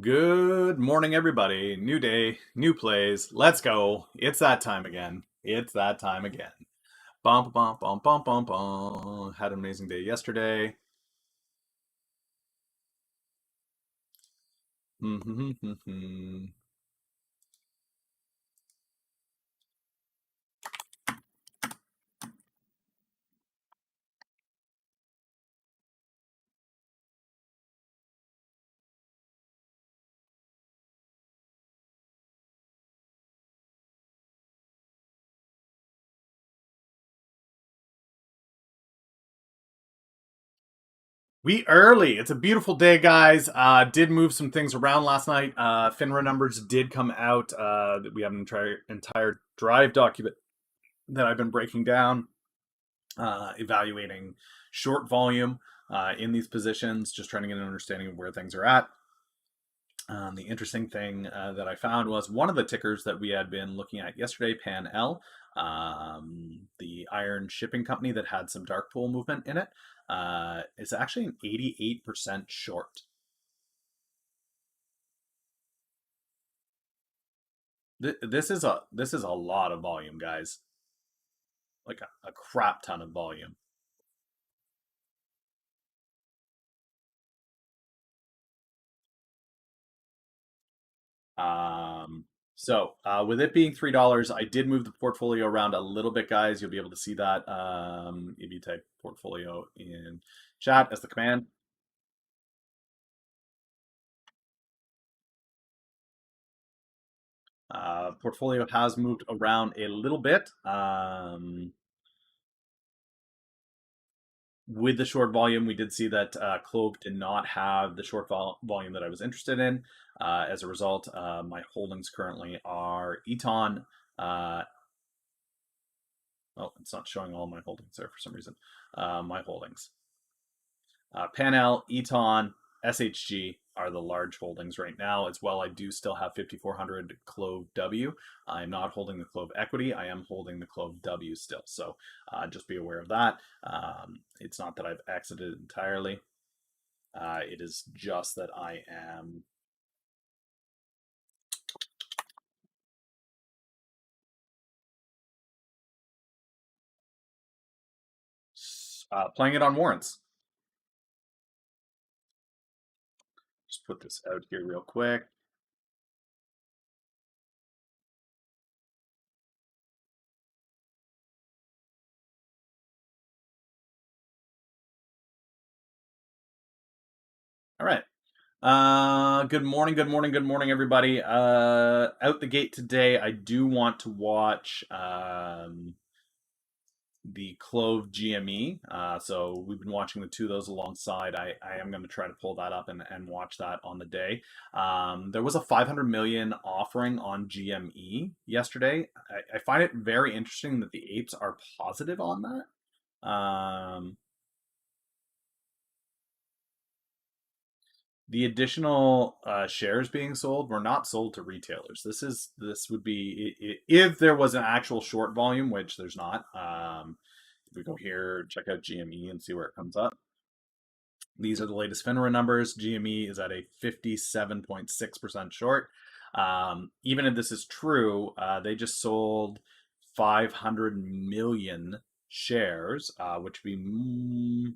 Good morning, everybody. New day, new plays. Let's go. It's that time again. It's that time again. Bum, bum, bum, bum, bum, bum. Had an amazing day yesterday. We early. It's a beautiful day, guys. Did move some things around last night. FINRA numbers did come out. We have an entire drive document that I've been breaking down, evaluating short volume in these positions, just trying to get an understanding of where things are at. The interesting thing that I found was one of the tickers that we had been looking at yesterday, Pan L, the iron shipping company that had some dark pool movement in it, is actually an 88% short. This is a lot of volume, guys. Like a crap ton of volume. Um, with it being $3, I did move the portfolio around a little bit, guys. You'll be able to see that if you type portfolio in chat as the command. Portfolio has moved around a little bit. With the short volume, we did see that Clove did not have the short volume that I was interested in. As a result, my holdings currently are ETON. Oh, it's not showing all my holdings there for some reason. My holdings. Panel, ETON, SHG are the large holdings right now. As well, I do still have 5,400 Clove W. I'm not holding the Clove equity. I am holding the Clove W still. So just be aware of that. It's not that I've exited entirely. It is just that I am playing it on warrants. Just put this out here real quick. All right. Good morning, good morning, good morning, everybody. Out the gate today, I do want to watch the Clove GME. So we've been watching the two of those alongside. I am going to try to pull that up and watch that on the day. There was a 500 million offering on GME yesterday. I find it very interesting that the apes are positive on that. The additional shares being sold were not sold to retailers. This would be if there was an actual short volume, which there's not. If we go here, check out GME and see where it comes up. These are the latest FINRA numbers. GME is at a 57.6% short. Even if this is true, they just sold 500 million shares, which would be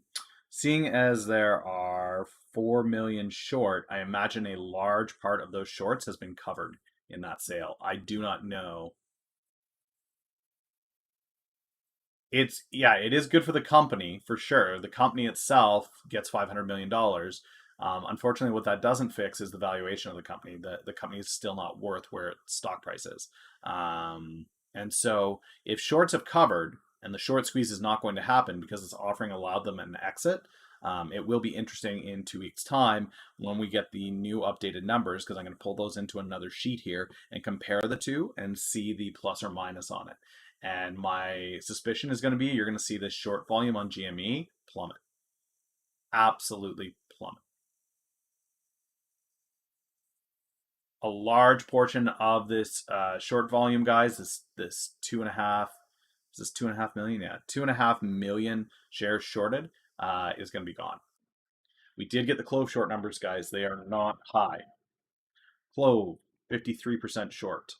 seeing as there are 4 million short, I imagine a large part of those shorts has been covered in that sale. I do not know. It is good for the company for sure. The company itself gets $500 million. Unfortunately, what that doesn't fix is the valuation of the company. The company is still not worth where its stock price is. And so, if shorts have covered and the short squeeze is not going to happen because this offering allowed them an exit, it will be interesting in 2 weeks' time when we get the new updated numbers, because I'm going to pull those into another sheet here and compare the two and see the plus or minus on it. And my suspicion is going to be you're going to see this short volume on GME plummet. Absolutely plummet. A large portion of this short volume, guys, this 2.5, is this 2.5 million? Yeah, 2.5 million shares shorted is going to be gone. We did get the Clove short numbers, guys. They are not high. Clove, 53% short.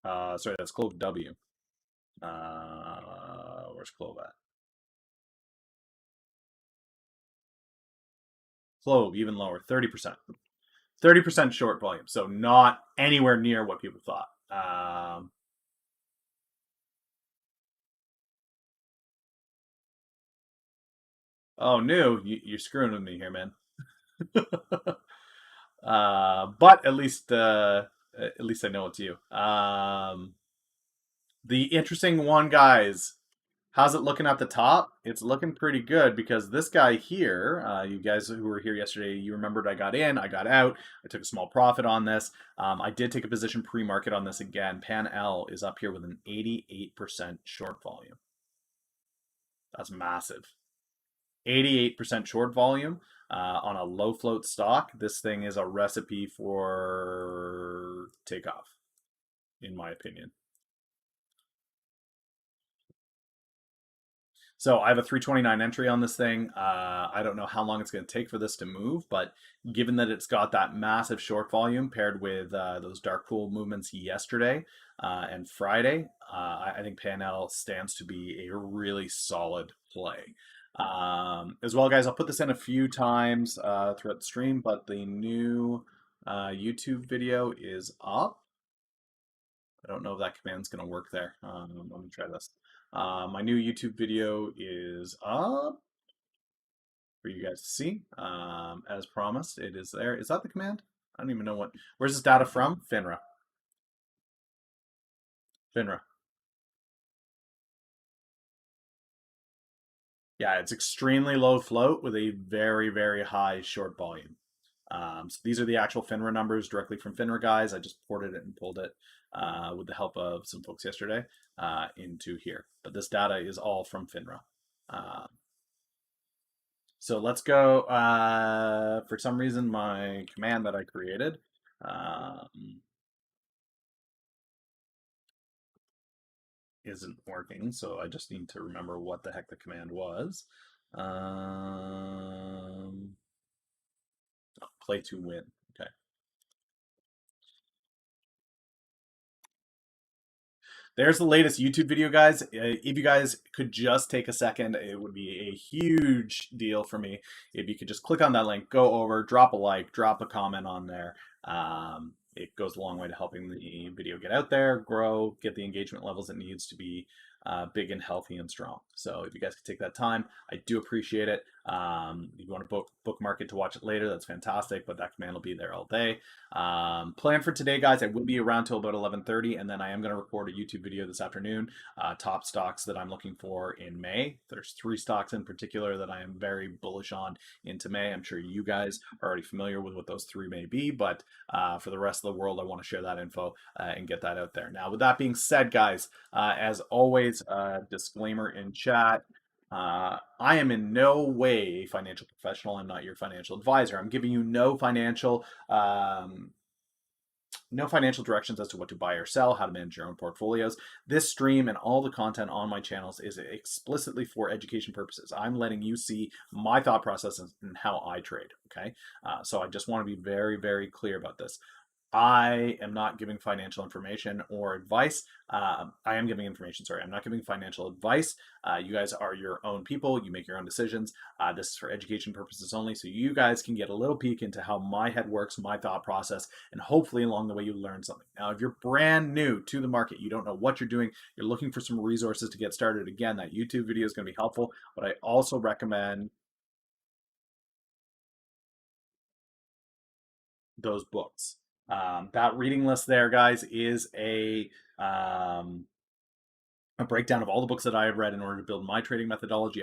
Sorry, that's Clove W. Where's Clove at? Clove, even lower, 30%. 30% short volume, so not anywhere near what people thought. Oh, no, you're screwing with me here, man. But at least I know it's you. The interesting one, guys. How's it looking at the top? It's looking pretty good because this guy here, you guys who were here yesterday, you remembered I got in, I got out, I took a small profit on this. I did take a position pre-market on this again. Pan L is up here with an 88% short volume. That's massive. 88% short volume on a low float stock. This thing is a recipe for takeoff, in my opinion. So I have a 329 entry on this thing. I don't know how long it's going to take for this to move, but given that it's got that massive short volume paired with those dark pool movements yesterday and Friday, I think PanL stands to be a really solid play. As well, guys, I'll put this in a few times throughout the stream, but the new YouTube video is up. I don't know if that command's going to work there. Let me try this. My new YouTube video is up for you guys to see. As promised, it is there. Is that the command? I don't even know what. Where's this data from? FINRA. FINRA. Yeah, it's extremely low float with a very, very high short volume. So these are the actual FINRA numbers directly from FINRA guys. I just ported it and pulled it with the help of some folks yesterday into here. But this data is all from FINRA. So let's go. For some reason, my command that I created isn't working. So I just need to remember what the heck the command was. Play to win. Okay. There's the latest YouTube video, guys. If you guys could just take a second, it would be a huge deal for me if you could just click on that link, go over, drop a like, drop a comment on there. It goes a long way to helping the video get out there, grow, get the engagement levels it needs to be big and healthy and strong. So if you guys could take that time, I do appreciate it. If you want to bookmark it to watch it later, that's fantastic, but that command will be there all day. Plan for today, guys, I will be around till about 11:30, and then I am going to record a YouTube video this afternoon, top stocks that I'm looking for in May. There's 3 stocks in particular that I am very bullish on into May. I'm sure you guys are already familiar with what those 3 may be, but for the rest of the world, I want to share that info and get that out there. Now, with that being said, guys, as always, disclaimer in chat. I am in no way a financial professional. I'm not your financial advisor. I'm giving you no financial directions as to what to buy or sell, how to manage your own portfolios. This stream and all the content on my channels is explicitly for education purposes. I'm letting you see my thought process and how I trade. Okay, so I just want to be very, very clear about this. I am not giving financial information or advice. I am giving information, sorry. I'm not giving financial advice. You guys are your own people. You make your own decisions. This is for education purposes only, so you guys can get a little peek into how my head works, my thought process, and hopefully along the way you learn something. Now, if you're brand new to the market, you don't know what you're doing, you're looking for some resources to get started, again, that YouTube video is going to be helpful, but I also recommend those books. That reading list there, guys, is a breakdown of all the books that I have read in order to build my trading methodology.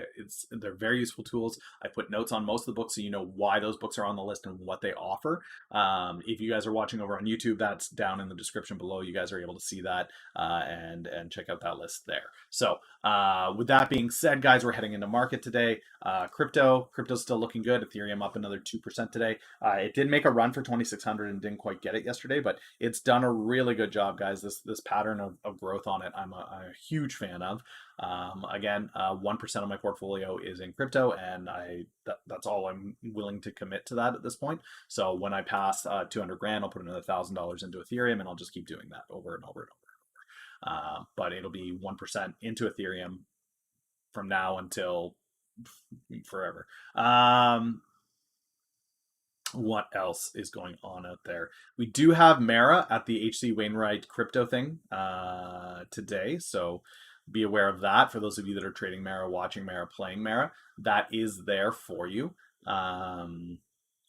They're very useful tools. I put notes on most of the books so you know why those books are on the list and what they offer. If you guys are watching over on YouTube, that's down in the description below. You guys are able to see that and check out that list there. So with that being said, guys, we're heading into market today. Crypto's still looking good. Ethereum up another 2% today. It did make a run for 2,600 and didn't quite get it yesterday, but it's done a really good job, guys. This pattern of growth on it, I'm a huge huge fan of. Again, 1% of my portfolio is in crypto, and that's all I'm willing to commit to that at this point. So when I pass 200 grand, I'll put another $1,000 into Ethereum, and I'll just keep doing that over and over and over. But it'll be 1% into Ethereum from now until forever. What else is going on out there? We do have Mara at the HC Wainwright crypto thing today, so be aware of that. For those of you that are trading Mara, watching Mara, playing Mara, that is there for you.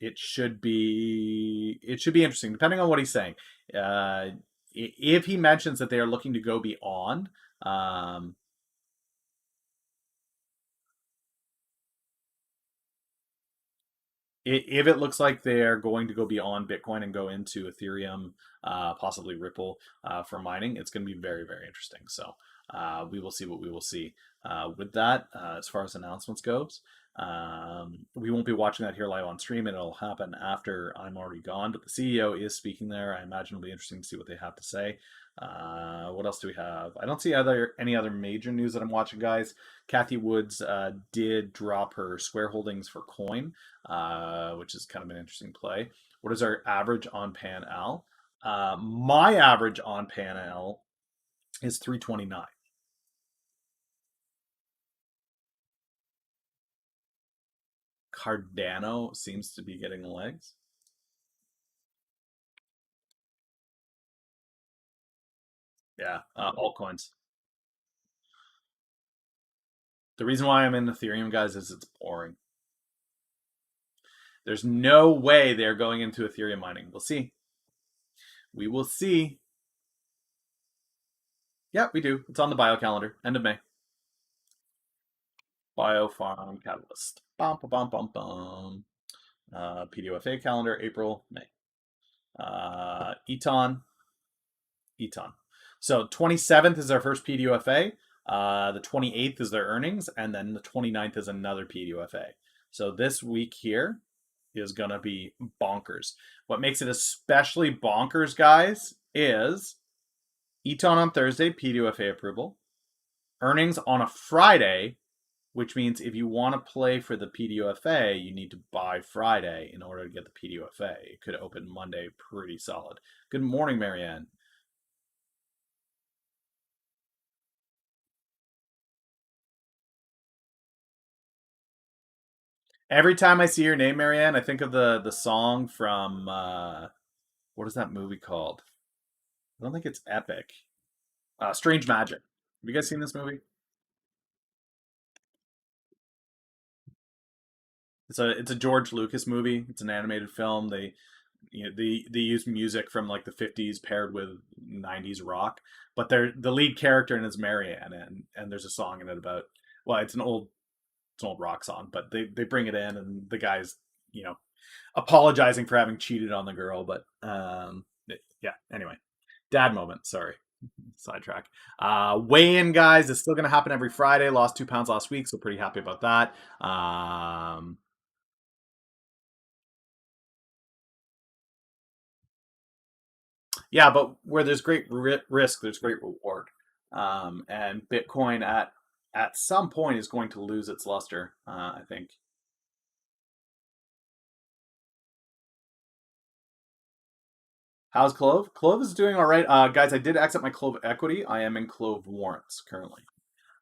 It should be interesting, depending on what he's saying. If he mentions that they are looking to go beyond, if it looks like they're going to go beyond Bitcoin and go into Ethereum, possibly Ripple for mining, it's going to be very, very interesting. So we will see what we will see with that. As far as announcements goes, we won't be watching that here live on stream, and it'll happen after I'm already gone. But the CEO is speaking there. I imagine it'll be interesting to see what they have to say. What else do we have? I don't see any other major news that I'm watching, guys. Kathy Woods did drop her Square holdings for Coin, which is kind of an interesting play. What is our average on Pan Al? My average on Pan Al is 329. Cardano seems to be getting legs. Yeah, altcoins. The reason why I'm in Ethereum, guys, is it's boring. There's no way they're going into Ethereum mining. We'll see. We will see. Yeah, we do. It's on the bio calendar. End of May. Biofarm Catalyst. Bum, bum, bum, bum. PDOFA calendar, April, May. ETON. ETON. So 27th is our first PDUFA. The 28th is their earnings, and then the 29th is another PDUFA. So this week here is going to be bonkers. What makes it especially bonkers, guys, is ETON on Thursday, PDUFA approval. Earnings on a Friday, which means if you want to play for the PDUFA, you need to buy Friday in order to get the PDUFA. It could open Monday pretty solid. Good morning, Marianne. Every time I see your name, Marianne, I think of the song from what is that movie called? I don't think it's Epic. Strange Magic. Have you guys seen this movie? It's a George Lucas movie. It's an animated film. They use music from like the 50s paired with 90s rock, but the lead character in it is Marianne, and there's a song in it about, well, it's an old rock song, but they bring it in, and the guy's you know apologizing for having cheated on the girl, but yeah. Anyway, dad moment. Sorry, sidetrack. Weigh-in, guys, is still going to happen every Friday. Lost 2 pounds last week, so pretty happy about that. Yeah, but where there's great risk, there's great reward. And Bitcoin at some point is going to lose its luster. I think. How's Clove? Clove is doing all right, guys. I did exit my Clove equity. I am in Clove warrants currently.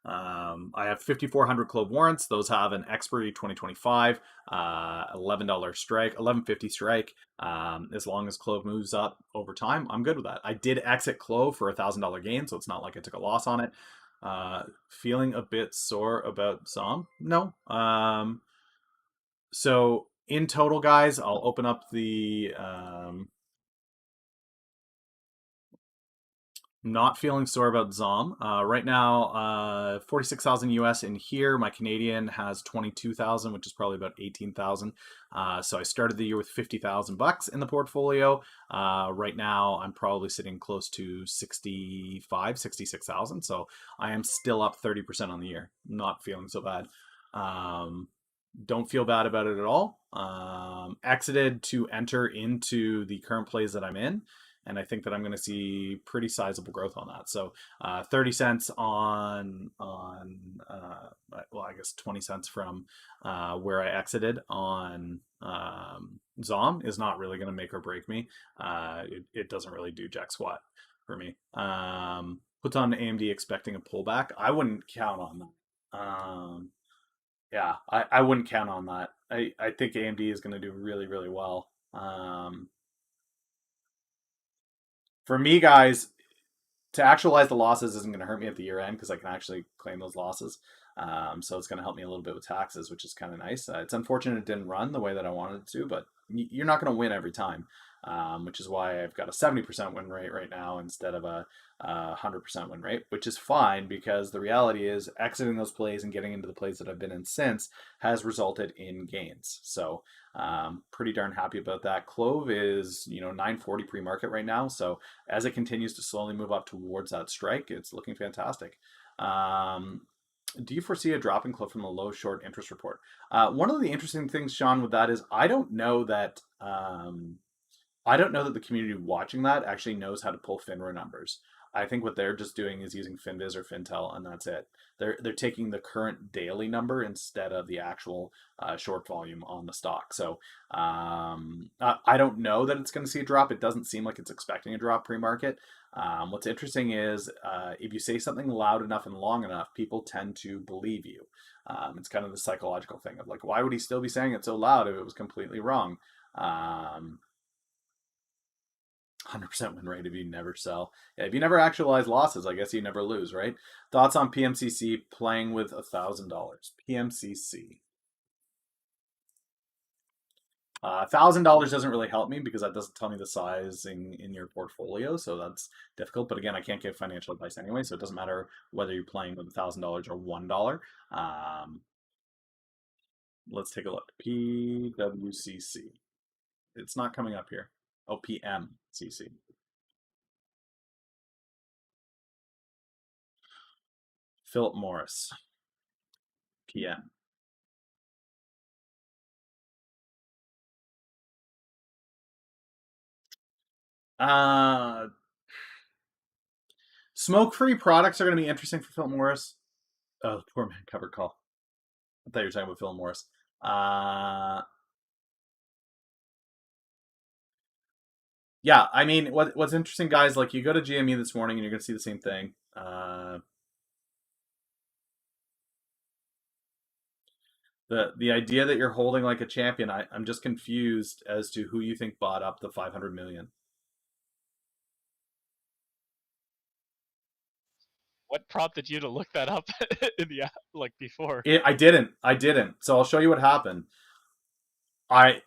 I have 5,400 Clove warrants. Those have an expiry 2025, $11 strike, 11.50 strike. As long as Clove moves up over time, I'm good with that. I did exit Clove for $1,000 gain, so it's not like I took a loss on it. Feeling a bit sore about Zom? No. So in total, guys, I'll open up the not feeling sore about Zom. Right now, 46,000 US in here. My Canadian has 22,000, which is probably about 18,000. So I started the year with 50,000 bucks in the portfolio. Right now, I'm probably sitting close to 65, 66,000. So I am still up 30% on the year. Not feeling so bad. Don't feel bad about it at all. Exited to enter into the current plays that I'm in. and I think that I'm going to see pretty sizable growth on that. So 30 cents well, I guess 20 cents from where I exited on Zom is not really going to make or break me. It doesn't really do jack squat for me. Puts on AMD expecting a pullback. I wouldn't count on that. Yeah, I wouldn't count on that. I think AMD is going to do really, really well. For me, guys, to actualize the losses isn't going to hurt me at the year end because I can actually claim those losses. So it's going to help me a little bit with taxes, which is kind of nice. It's unfortunate it didn't run the way that I wanted it to, but you're not going to win every time, which is why I've got a 70% win rate right now instead of a 100% win rate, which is fine because the reality is exiting those plays and getting into the plays that I've been in since has resulted in gains. So pretty darn happy about that. Clove is 940 pre-market right now, so as it continues to slowly move up towards that strike, it's looking fantastic. Do you foresee a drop in Clove from the low short interest report? One of the interesting things, Sean, with that is I don't know that the community watching that actually knows how to pull FINRA numbers. I think what they're just doing is using FinViz or Fintel, and that's it. They're taking the current daily number instead of the actual short volume on the stock. So I don't know that it's going to see a drop. It doesn't seem like it's expecting a drop pre-market. What's interesting is if you say something loud enough and long enough, people tend to believe you. It's kind of the psychological thing of like, why would he still be saying it so loud if it was completely wrong? 100% win rate if you never sell. Yeah, if you never actualize losses, I guess you never lose, right? Thoughts on PMCC playing with $1,000? PMCC. $1,000 doesn't really help me because that doesn't tell me the size in your portfolio, so that's difficult. But again, I can't give financial advice anyway, so it doesn't matter whether you're playing with $1,000 or $1. Let's take a look. PWCC. It's not coming up here. Oh, PMCC. Philip Morris. PM. Smoke-free products are going to be interesting for Philip Morris. Oh, poor man, cover call. I thought you were talking about Philip Morris. Yeah, I mean, what's interesting, guys, like you go to GME this morning and you're going to see the same thing. The idea that you're holding like a champion, I'm just confused as to who you think bought up the 500 million. What prompted you to look that up in the before? I didn't. So I'll show you what happened.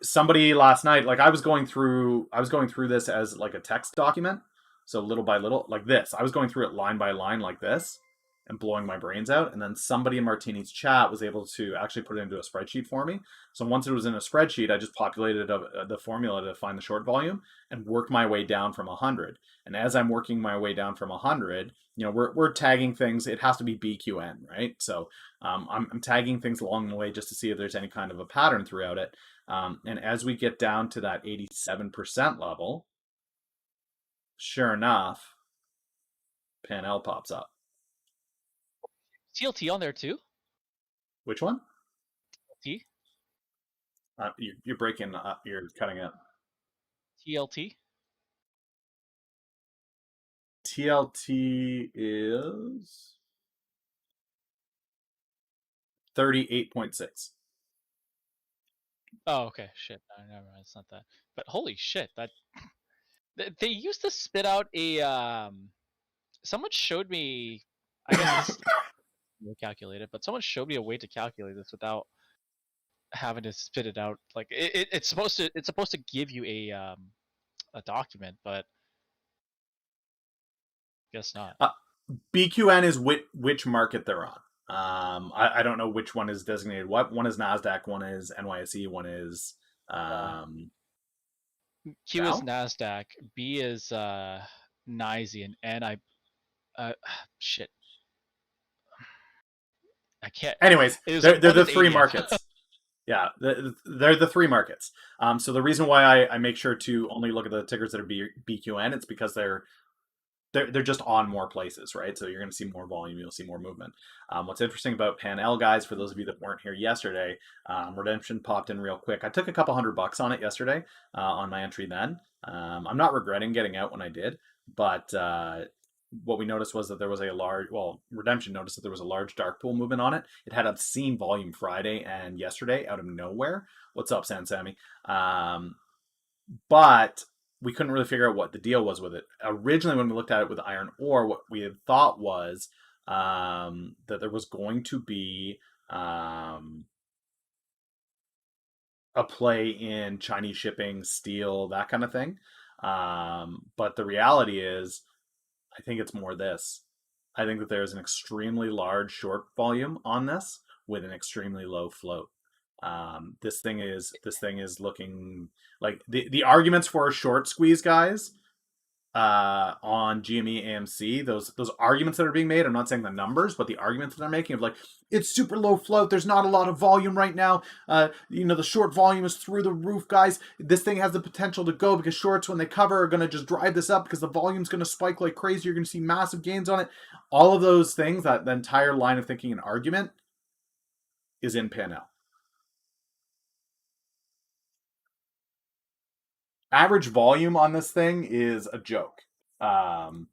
Somebody last night, like I was going through this as like a text document, so little by little, like this. I was going through it line by line like this and blowing my brains out, and then somebody in Martini's chat was able to actually put it into a spreadsheet for me. So once it was in a spreadsheet, I just populated the formula to find the short volume and worked my way down from 100. And as I'm working my way down from 100, we're tagging things. It has to be BQN, right? So I'm tagging things along the way just to see if there's any kind of a pattern throughout it. And as we get down to that 87% level, sure enough, Panel pops up. TLT on there too? Which one? TLT? You're breaking up. You're cutting out. TLT? TLT is 38.6. Oh, okay. Shit. No, never mind. It's not that. But holy shit, that they used to spit out a someone showed me, I guess this will calculate it, but someone showed me a way to calculate this without having to spit it out. Like it's supposed to give you a document, but guess not. BQN is which market they're on. I don't know which one is designated what. One is NASDAQ, one is NYSE, one is Q is NASDAQ, B is NYSE, and shit. I can't. Anyways, they're the three markets. Yeah, they're the three markets. So the reason why I make sure to only look at the tickers that are BQN, it's because they're just on more places, right? So you're going to see more volume, you'll see more movement. What's interesting about Pan L, guys, for those of you that weren't here yesterday, redemption popped in real quick. I took a couple $100 on it yesterday on my entry then. I'm not regretting getting out when I did, but what we noticed was that there was a large, well, redemption noticed that there was a large dark pool movement on it. It had obscene volume Friday and yesterday out of nowhere. What's up, San Sammy? But we couldn't really figure out what the deal was with it. Originally, when we looked at it with iron ore, what we had thought was that there was going to be a play in Chinese shipping, steel, that kind of thing. But the reality is, I think it's more this. I think that there's an extremely large short volume on this with an extremely low float. This thing is looking like the arguments for a short squeeze, guys, on GME AMC, those arguments that are being made. I'm not saying the numbers, but the arguments that they're making of like it's super low float. There's not a lot of volume right now. The short volume is through the roof, guys. This thing has the potential to go because shorts, when they cover, are going to just drive this up because the volume's going to spike like crazy. You're going to see massive gains on it. All of those things, that the entire line of thinking and argument is in Panel. Average volume on this thing is a joke. Um,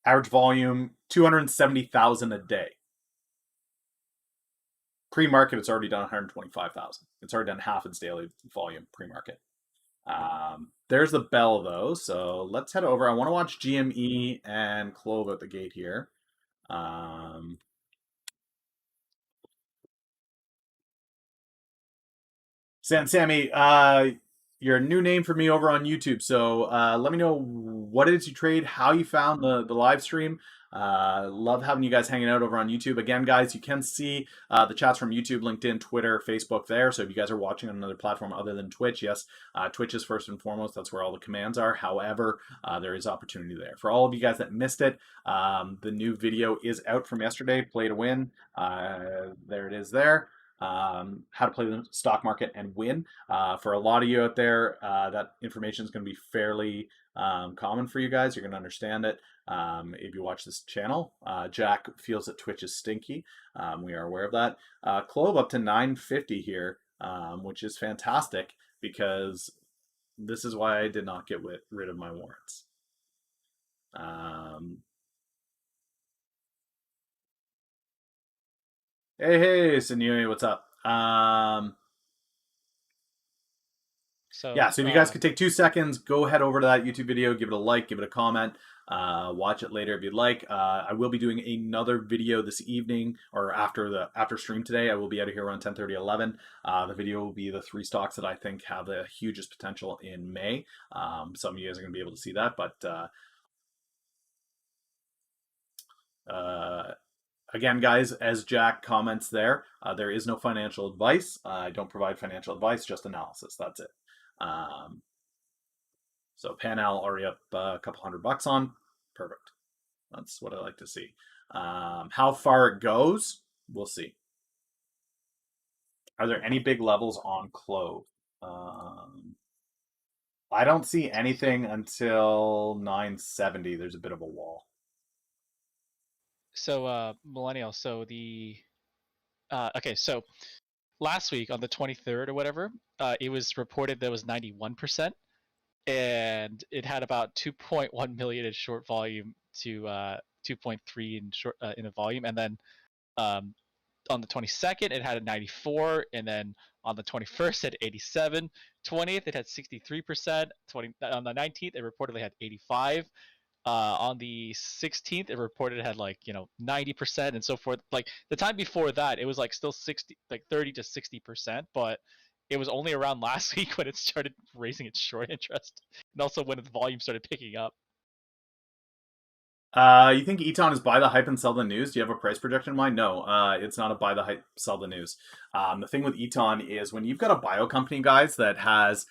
Average volume 270,000 a day. Pre-market, it's already done 125,000. It's already done half its daily volume pre-market. There's the bell though, so let's head over. I want to watch GME and Clove at the gate here. Sammy, you're a new name for me over on YouTube, so let me know what it is you trade, how you found the live stream. Love having you guys hanging out over on YouTube. Again, guys, you can see the chats from YouTube, LinkedIn, Twitter, Facebook there. So if you guys are watching on another platform other than Twitch, yes, Twitch is first and foremost. That's where all the commands are. However, there is opportunity there. For all of you guys that missed it, the new video is out from yesterday, Play to Win. There it is there. How to play the stock market and win. For a lot of you out there, that information is going to be fairly common for you guys. You're going to understand it if you watch this channel. Jack feels that Twitch is stinky. We are aware of that. Clove up to 950 here, which is fantastic because this is why I did not get rid of my warrants. Hey, Sinui, what's up? So if you guys could take 2 seconds, go head over to that YouTube video, give it a like, give it a comment, watch it later if you'd like. I will be doing another video this evening or after stream today. I will be out of here around 10:30, 11. The video will be the 3 stocks that I think have the hugest potential in May. Some of you guys are going to be able to see that, but again, guys, as Jack comments there is no financial advice. I don't provide financial advice, just analysis. That's it. So Panal already up a couple $100 on. Perfect. That's what I like to see. How far it goes, we'll see. Are there any big levels on Clove? I don't see anything until 970. There's a bit of a wall. So, Millennial, so okay, so last week on the 23rd or whatever, it was reported that it was 91%, and it had about 2.1 million in short volume to 2.3 in short in a volume, and then on the 22nd it had a 94, and then on the 21st it had 87, 20th it had 63%, on the 19th it reportedly had 85. On the 16th, it reported it had 90% and so forth. Like the time before that, it was like still 60, like 30 to 60%, but it was only around last week when it started raising its short interest, and also when the volume started picking up. You think ETON is buy the hype and sell the news? Do you have a price projection in mind? No, it's not a buy the hype, sell the news. The thing with ETON is when you've got a bio company, guys, that has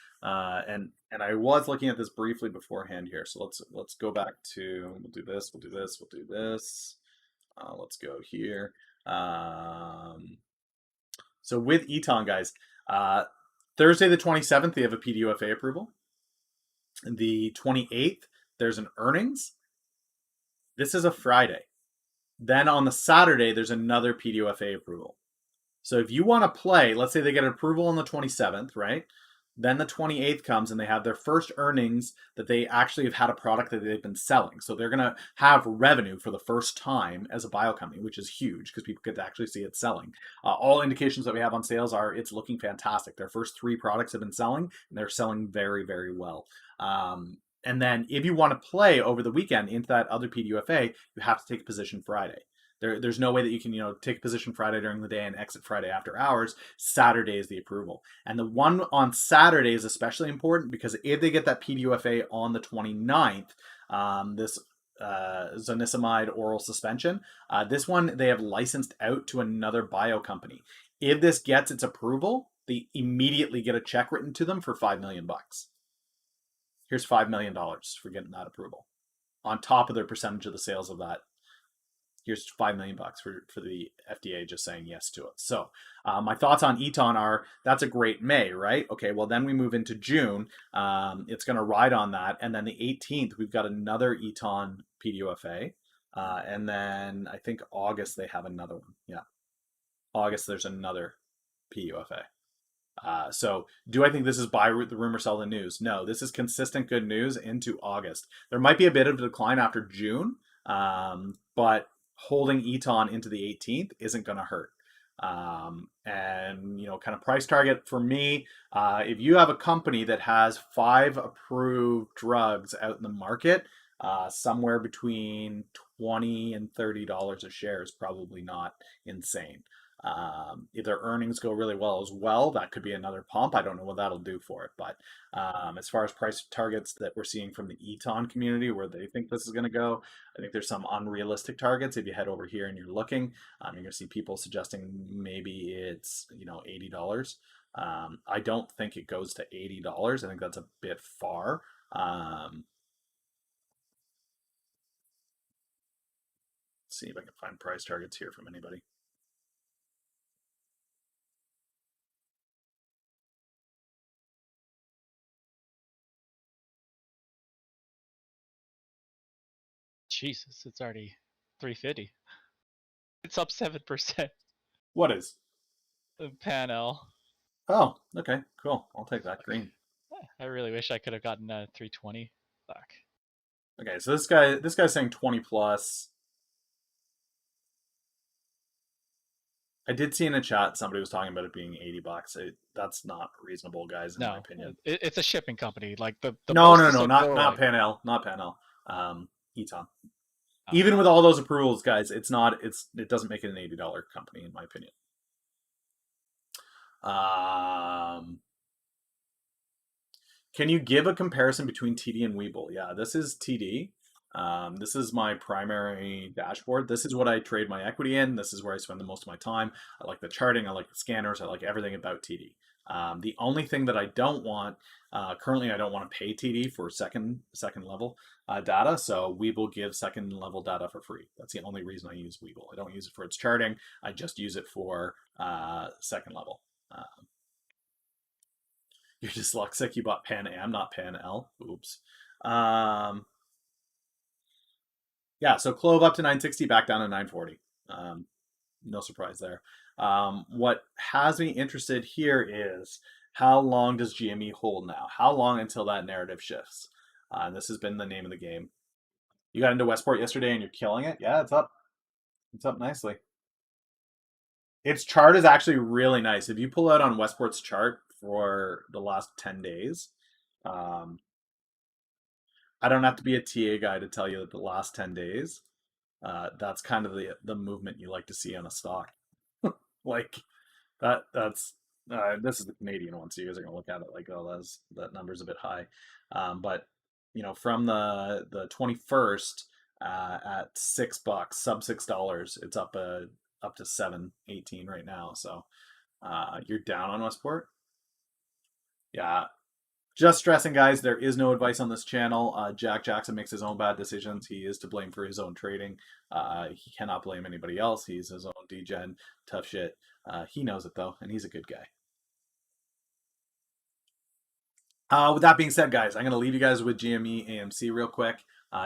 and I was looking at this briefly beforehand here. So let's go back to we'll do this. Let's go here. So with ETON, guys, uh, Thursday the 27th, they have a PDUFA approval. The 28th, there's an earnings. This is a Friday. Then on the Saturday, there's another PDUFA approval. So if you want to play, let's say they get approval on the 27th, right? Then the 28th comes and they have their first earnings that they actually have had a product that they've been selling. So they're going to have revenue for the first time as a bio company, which is huge because people get to actually see it selling. All indications that we have on sales are it's looking fantastic. Their first 3 products have been selling and they're selling very, very well. And then if you want to play over the weekend into that other PDUFA, you have to take a position Friday. There's no way that you can, take a position Friday during the day and exit Friday after hours. Saturday is the approval. And the one on Saturday is especially important because if they get that PDUFA on the 29th, this zonisamide oral suspension, this one they have licensed out to another bio company. If this gets its approval, they immediately get a check written to them for $5 million. Here's $5 million for getting that approval. On top of their percentage of the sales of that, here's $5 million for the FDA just saying yes to it. So my thoughts on ETON are that's a great May, right? Okay, well then we move into June. It's going to ride on that. And then the 18th, we've got another ETON PDUFA. And then I think August, they have another one. Yeah. August, there's another PUFA. So do I think this is buy the rumor, sell the news? No, this is consistent good news into August. There might be a bit of a decline after June, but holding ETON into the 18th isn't going to hurt. And kind of price target for me, if you have a company that has 5 approved drugs out in the market, somewhere between $20 and $30 a share is probably not insane. If their earnings go really well as well, that could be another pump. I don't know what that'll do for it, but as far as price targets that we're seeing from the ETON community, where they think this is going to go, I think there's some unrealistic targets. If you head over here and you're looking, you're going to see people suggesting maybe it's $80. I don't think it goes to $80. I think that's a bit far. Let's see if I can find price targets here from anybody. Jesus, it's already 350. It's up 7%. What is? The panel. Oh, okay, cool. I'll take that. Green. I really wish I could have gotten a 320 back. Okay, so this guy's saying 20 plus. I did see in a chat somebody was talking about it being $80. That's not reasonable, guys, in my opinion. It's a shipping company. Like the no, not Panel, not Panel. ETON. Even with all those approvals, guys, it doesn't make it an $80 company in my opinion. Can you give a comparison between TD and Webull? Yeah, this is TD. This is my primary dashboard. This is what I trade my equity in. This is where I spend the most of my time. I like the charting. I like the scanners. I like everything about TD. The only thing that I don't want, currently I don't want to pay TD for second level data. So Webull gives second level data for free. That's the only reason I use Webull. I don't use it for its charting. I just use it for second level. You're dyslexic. You bought Pan Am, not Pan L. Oops. Yeah, so Clove up to 960, back down to 940. No surprise there. What has me interested here is how long does GME hold now? How long until that narrative shifts? And this has been the name of the game. You got into Westport yesterday and you're killing it. Yeah, it's up. It's up nicely. Its chart is actually really nice. If you pull out on Westport's chart for the last 10 days, I don't have to be a TA guy to tell you that the last 10 days, that's kind of the movement you like to see on a stock. Like that's this is the Canadian one, so you guys are gonna look at it like, oh, that number's a bit high. But from the 21st at $6, sub $6, it's up to 7.18 right now. So you're down on Westport. Yeah. Just stressing, guys, there is no advice on this channel. Jack Jackson makes his own bad decisions. He is to blame for his own trading. He cannot blame anybody else. He's his own degen. Tough shit. He knows it though, and he's a good guy. With that being said, guys, I'm going to leave you guys with GME AMC real quick.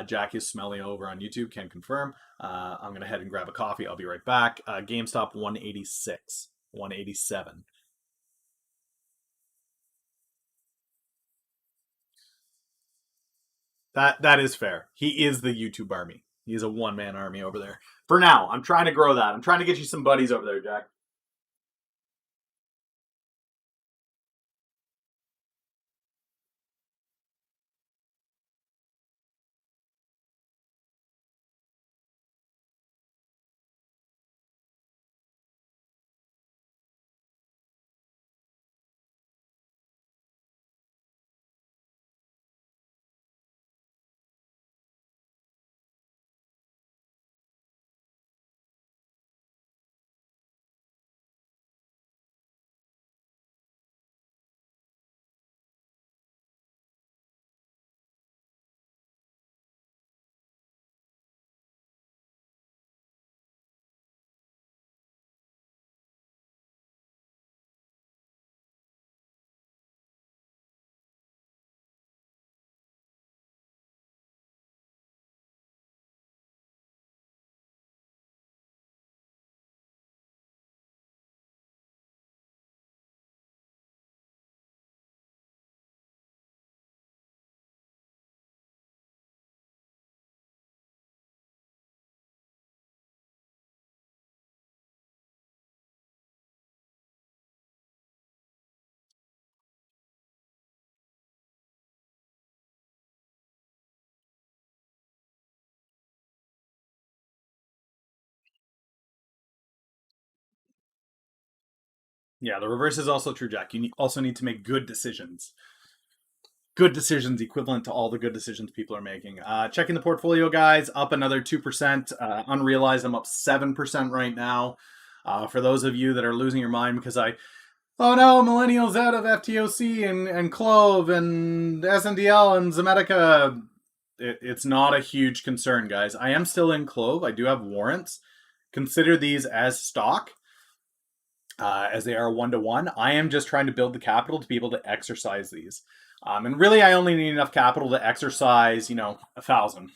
Jack is smelly over on YouTube, can confirm. I'm going to head and grab a coffee. I'll be right back. GameStop 186, 187. That is fair. He is the YouTube army. He's a one-man army over there. For now, I'm trying to grow that. I'm trying to get you some buddies over there, Jack. Yeah, the reverse is also true, Jack. You also need to make good decisions. Good decisions equivalent to all the good decisions people are making. Checking the portfolio, guys, up another 2%. Unrealized, I'm up 7% right now. For those of you that are losing your mind because oh no, millennials out of FTOC and Clove and SNDL and Zemetica. It's not a huge concern, guys. I am still in Clove. I do have warrants. Consider these as stock, as they are 1-to-1. I am just trying to build the capital to be able to exercise these. And really, I only need enough capital to exercise, 1,000,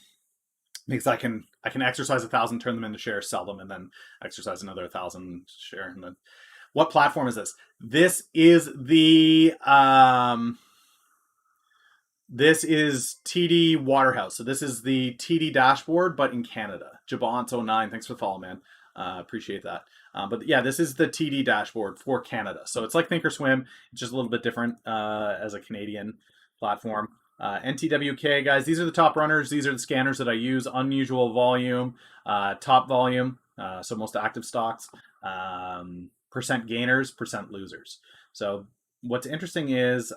because I can exercise 1,000, turn them into shares, sell them, and then exercise another 1,000 share. And then, what platform is this? This is the this is TD Waterhouse. So this is the TD dashboard, but in Canada. Jabont09, thanks for the follow, man. Appreciate that. But yeah, this is the TD dashboard for Canada. So it's like Thinkorswim, it's just a little bit different as a Canadian platform. NTWK, guys, these are the top runners. These are the scanners that I use. Unusual volume, top volume, so most active stocks, percent gainers, percent losers. So what's interesting is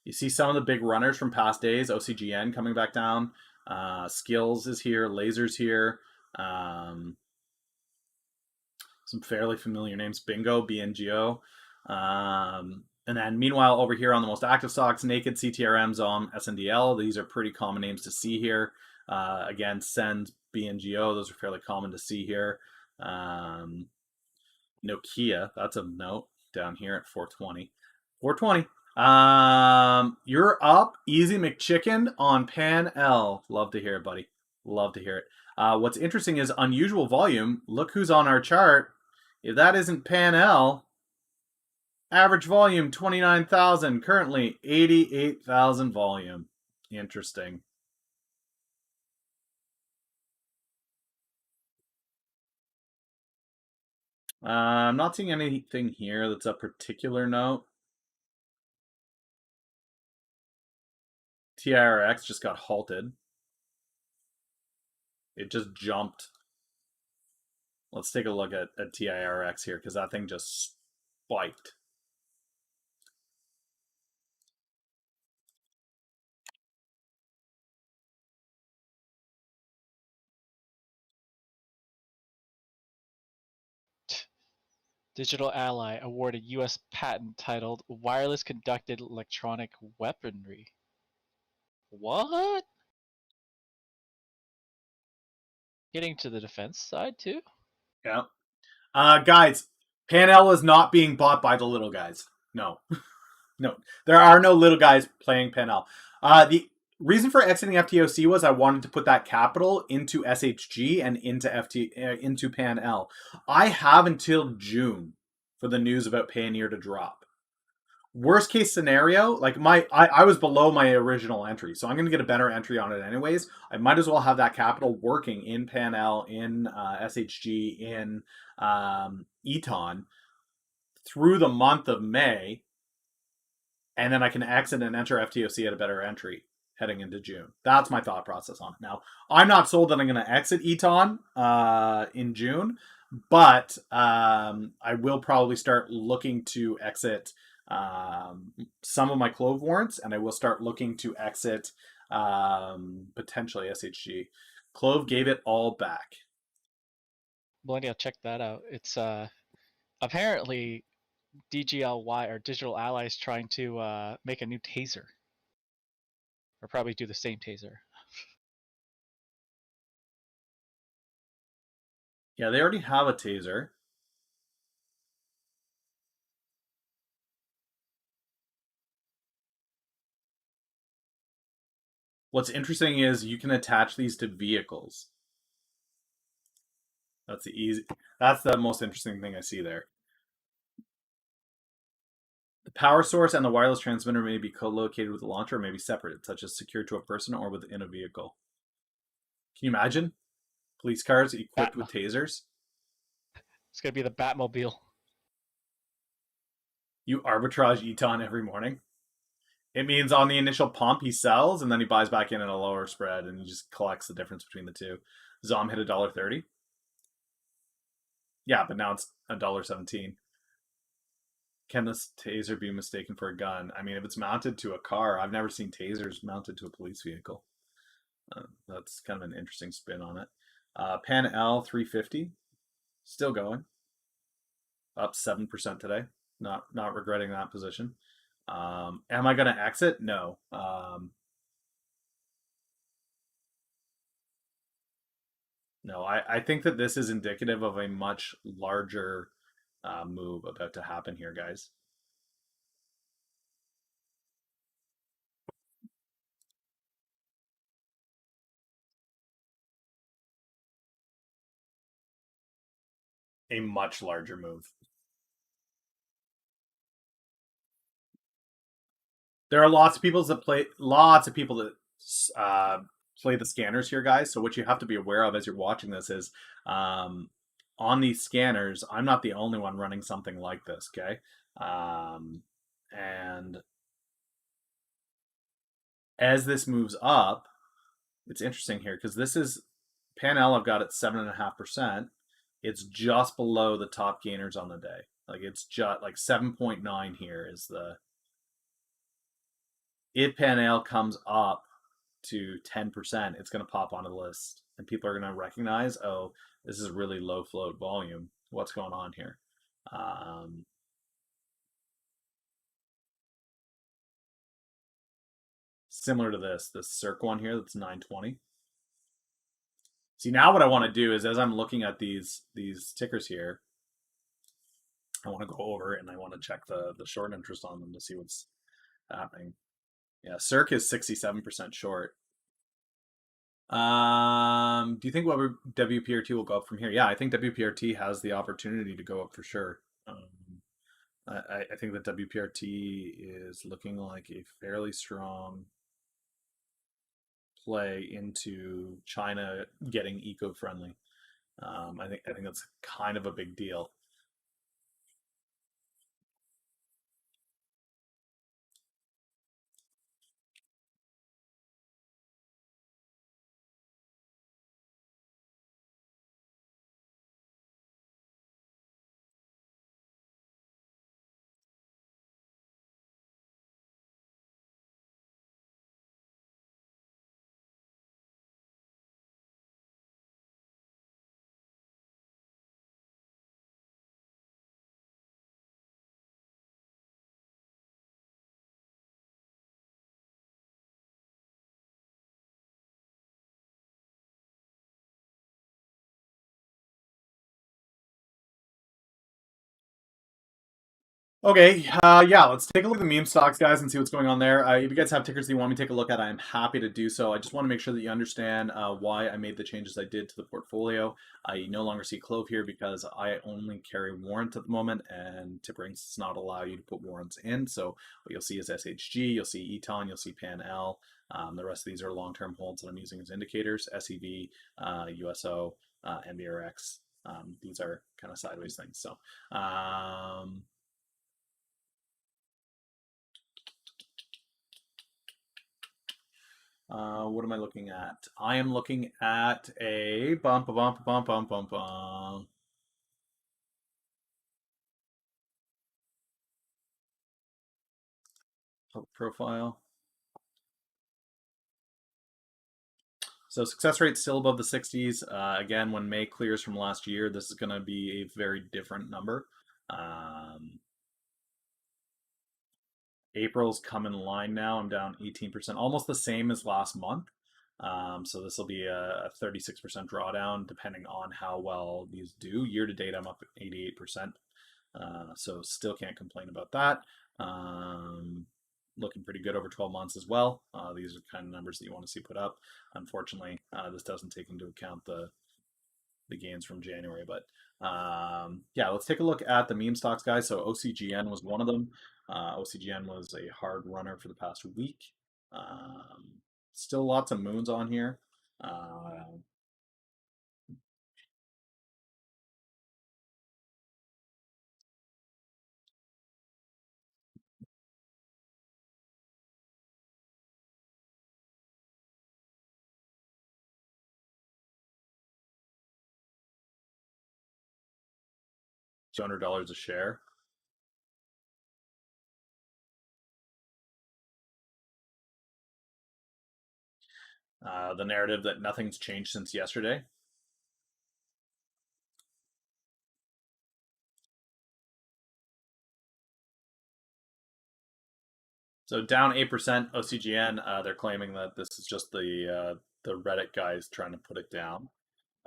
you see some of the big runners from past days. OCGN coming back down. Skills is here. Lasers here. Some fairly familiar names. Bingo, BNGO. And then meanwhile, over here on the most active stocks, Naked, CTRM, ZOM, SNDL. These are pretty common names to see here. Again, Send, BNGO. Those are fairly common to see here. Nokia, that's a note down here at 420. 420. You're up, Easy McChicken on Pan L. Love to hear it, buddy. Love to hear it. What's interesting is unusual volume. Look who's on our chart. If that isn't Pan L, average volume 29,000. Currently 88,000 volume. Interesting. I'm not seeing anything here that's a particular note. TIRX just got halted. It just jumped. Let's take a look at TIRX here because that thing just spiked. Digital Ally awarded U.S. patent titled Wireless Conducted Electronic Weaponry. What? getting to the defense side too. Yeah. Guys, Panel is not being bought by the little guys. No. No. There are no little guys playing Panel. The reason for exiting FTOC was I wanted to put that capital into SHG and into Pan-L. I have until June for the news about Payoneer to drop. Worst case scenario, like I was below my original entry, so I'm going to get a better entry on it anyways. I might as well have that capital working in Pan-L, in SHG, in ETON through the month of May, and then I can exit and enter FTOC at a better entry heading into June. That's my thought process on it. Now, I'm not sold that I'm going to exit ETON in June, but I will probably start looking to exit some of my Clove warrants, and I will start looking to exit potentially SHG. Clove gave it all back. Blendy, I'll check that out. It's apparently DGLY or Digital Allies trying to make a new taser, or probably do the same taser. Yeah, they already have a taser. What's interesting is you can attach these to vehicles. That's the most interesting thing I see there. The power source and the wireless transmitter may be co-located with the launcher or may be separated, such as secured to a person or within a vehicle. Can you imagine? Police cars equipped with tasers. It's gonna be the Batmobile. You arbitrage Eton every morning. It means on the initial pump he sells, and then he buys back in at a lower spread, and he just collects the difference between the two. Zom hit $1.30. Yeah, but now it's $1.17. Can this taser be mistaken for a gun? I mean, if it's mounted to a car, I've never seen tasers mounted to a police vehicle. That's kind of an interesting spin on it. Pan L 350, still going, up 7% today. Not regretting that position. Am I going to exit? No. No, I think that this is indicative of a much larger move about to happen here, guys. A much larger move. There are lots of people that play the scanners here, guys. So what you have to be aware of as you're watching this is on these scanners, I'm not the only one running something like this, okay? And as this moves up, it's interesting here because this is Pan-L. I've got it 7.5%. It's just below the top gainers on the day. Like it's just like 7.9 here is the. If Pan-L comes up to 10%, it's going to pop onto the list, and people are going to recognize, oh, this is really low float volume. What's going on here? Similar to this Circ one here, that's 920. See, now what I want to do is, as I'm looking at these tickers here, I want to go over and I want to check the short interest on them to see what's happening. Yeah, Circ is 67% short. Do you think WPRT will go up from here? Yeah, I think WPRT has the opportunity to go up for sure. I think that WPRT is looking like a fairly strong play into China getting eco-friendly. I think that's kind of a big deal. Okay, yeah, let's take a look at the meme stocks, guys, and see what's going on there. If you guys have tickers that you want me to take a look at, I am happy to do so. I just want to make sure that you understand why I made the changes I did to the portfolio. I no longer see Clove here because I only carry warrants at the moment, and tip rings does not allow you to put warrants in. So what you'll see is SHG, you'll see ETON, you'll see PAN-L. The rest of these are long-term holds that I'm using as indicators, SEV, USO, MBRX. These are kind of sideways things. So what am I looking at? I am looking at a bump, a bump, a bump, bump, bump, bump. Profile. So success rate still above the 60s. Again, when May clears from last year, this is going to be a very different number. April's come in line now. I'm down 18%, almost the same as last month. So this will be a 36% drawdown, depending on how well these do. Year to date, I'm up 88%. So still can't complain about that. Looking pretty good over 12 months as well. These are kind of numbers that you want to see put up. Unfortunately, this doesn't take into account the gains from January. But yeah, let's take a look at the meme stocks, guys. So OCGN was one of them. OCGN was a hard runner for the past week. Still lots of moons on here. 200 dollars a share. The narrative that nothing's changed since yesterday. So down 8%. OCGN. They're claiming that this is just the Reddit guys trying to put it down.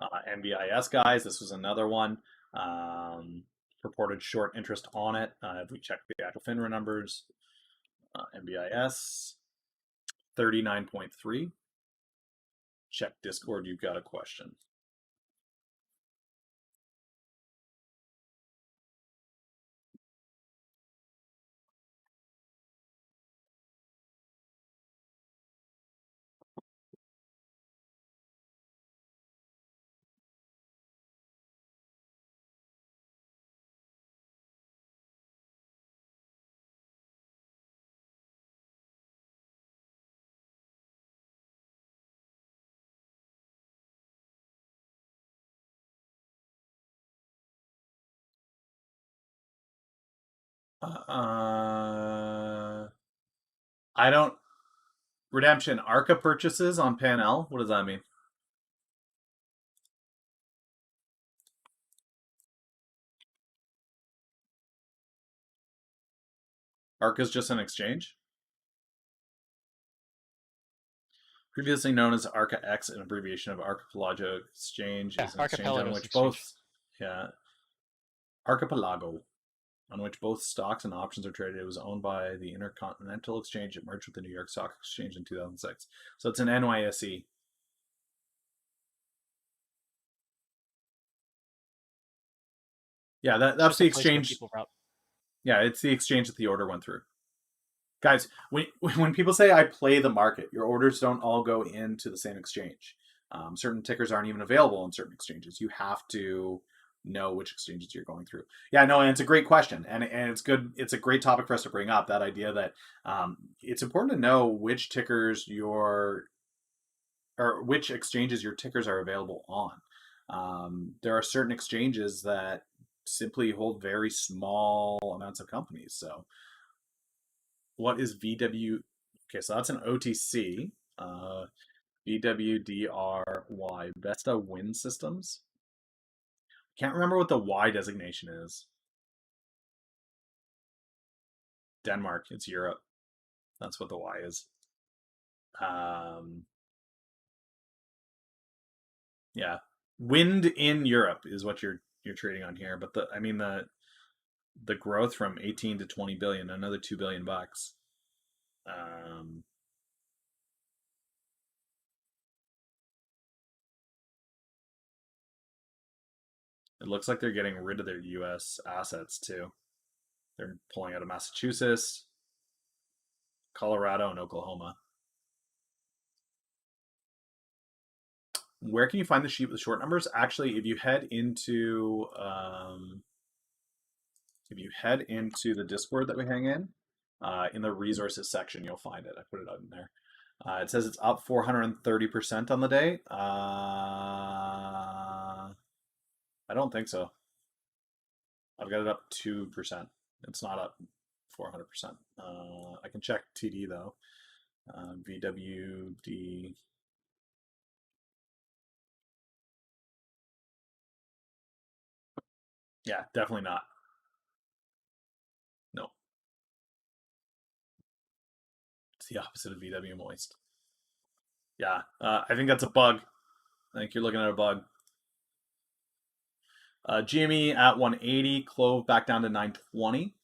MBIS guys. This was another one. Purported short interest on it. If we check the actual FINRA numbers, MBIS 39.3. Check Discord. You've got a question. I don't. Redemption. ARCA purchases on PANL. What does that mean? ARCA is just an exchange. Previously known as ARCA X, an abbreviation of Archipelago Exchange, Yeah, is an exchange on Archipelagos which Exchange. both, yeah, Archipelago, on which both stocks and options are traded. It was owned by the Intercontinental Exchange. It merged with the New York Stock Exchange in 2006. So it's an NYSE. Yeah, It's that's just a the place where exchange. people route. Yeah, it's the exchange that the order went through. Guys, when people say I play the market, your orders don't all go into the same exchange. Certain tickers aren't even available on certain exchanges. You have to know which exchanges you're going through. Yeah, no, and it's a great question, and it's good. It's a great topic for us to bring up. That idea that it's important to know which tickers your or which exchanges your tickers are available on. There are certain exchanges that simply hold very small amounts of companies. So what is VW? Okay, so that's an OTC. VWDRY, Vesta Wind Systems. Can't remember what the Y designation is. Denmark. It's Europe. That's what the Y is. Um, yeah, wind in Europe is what you're trading on here. But the I mean the growth from 18 to 20 billion, another 2 billion bucks. Um, it looks like they're getting rid of their U.S. assets too. They're pulling out of Massachusetts, Colorado, and Oklahoma. Where can you find the sheet with short numbers? Actually, if you head into the Discord that we hang in the resources section, you'll find it. I put it out in there. It says it's up 430% on the day. I don't think so. I've got it up 2%. It's not up 400%. I can check TD though. VWD. Yeah, definitely not. No, it's the opposite of VW moist. Yeah, I think that's a bug. I think you're looking at a bug. GME at 180, Clove back down to 920.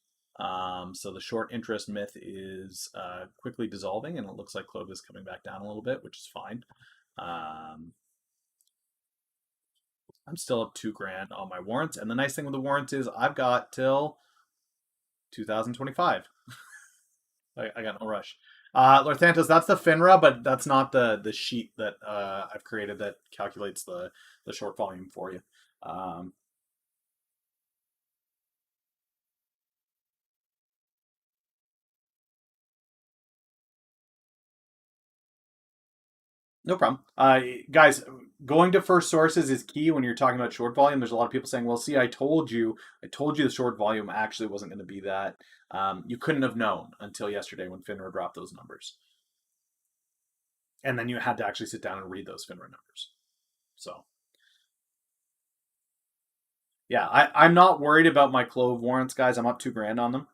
So the short interest myth is quickly dissolving, and it looks like Clove is coming back down a little bit, which is fine. I'm still up $2,000 on my warrants, and the nice thing with the warrants is I've got till 2025. I got no rush. Lorthantos, that's the FINRA, but that's not the sheet that I've created that calculates the short volume for you. No problem. Guys, going to first sources is key when you're talking about short volume. There's a lot of people saying, well, see, I told you the short volume actually wasn't going to be that. You couldn't have known until yesterday when FINRA dropped those numbers. And then you had to actually sit down and read those FINRA numbers. So, yeah, I'm not worried about my Clove warrants, guys. I'm up $2,000 on them.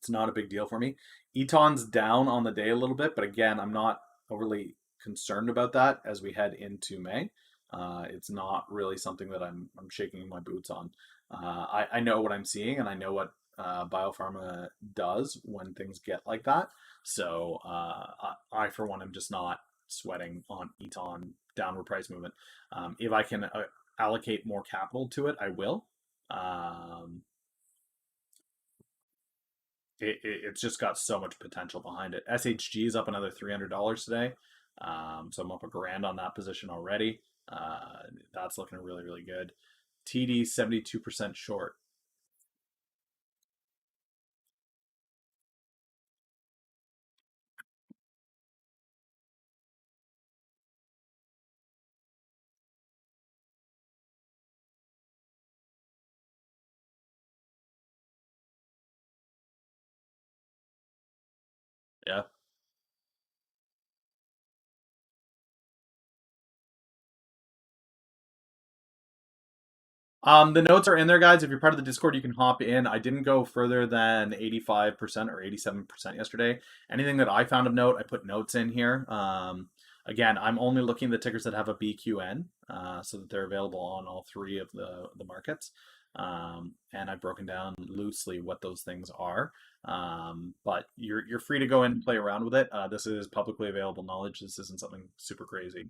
It's not a big deal for me. ETON's down on the day a little bit, but again, I'm not overly concerned about that as we head into May. It's not really something that I'm shaking my boots on. I know what I'm seeing, and I know what biopharma does when things get like that. So I, for one, am just not sweating on ETON downward price movement. If I can allocate more capital to it, I will. It's just got so much potential behind it. SHG is up another $300 today, so I'm up $1,000 on that position already. That's looking really, really good. TD 72% short. Yeah. The notes are in there, guys. If you're part of the Discord, you can hop in. I didn't go further than 85% or 87% yesterday. Anything that I found of note, I put notes in here. Again, I'm only looking at the tickers that have a BQN, so that they're available on all three of the markets. And I've broken down loosely what those things are. But you're free to go in and play around with it. This is publicly available knowledge. This isn't something super crazy.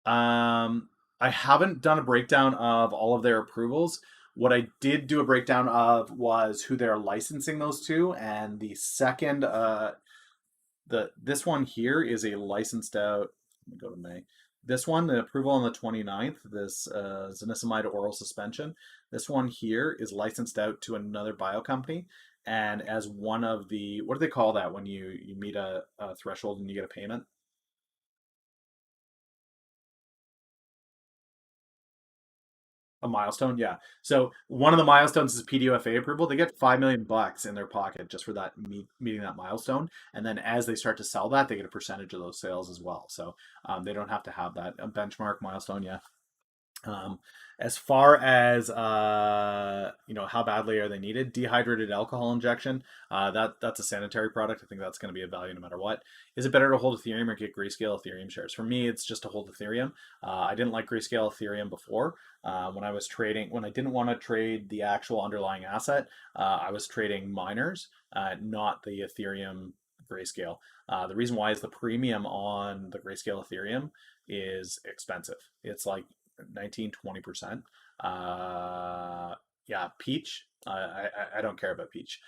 I haven't done a breakdown of all of their approvals. What I did do a breakdown of was who they're licensing those to, and the second, this one here is a licensed out. Let me go to May. This one, the approval on the 29th, this zanisamide oral suspension. This one here is licensed out to another bio company, and as one of the, what do they call that when you meet a threshold and you get a payment? A milestone, yeah. So one of the milestones is PDUFA approval. They get 5 million bucks in their pocket just for that meeting that milestone, and then as they start to sell that, they get a percentage of those sales as well. So they don't have to have that a benchmark milestone. Yeah, Um, as far as how badly are they needed? Dehydrated alcohol injection. That's a sanitary product. I think that's going to be a value no matter what. Is it better to hold Ethereum or get Grayscale Ethereum shares? For me, it's just to hold Ethereum. I didn't like Grayscale Ethereum before. When I was trading, when I didn't want to trade the actual underlying asset, I was trading miners, not the Ethereum Grayscale. The reason why is the premium on the Grayscale Ethereum is expensive. It's like 19-20%. Yeah, Peach. I don't care about Peach.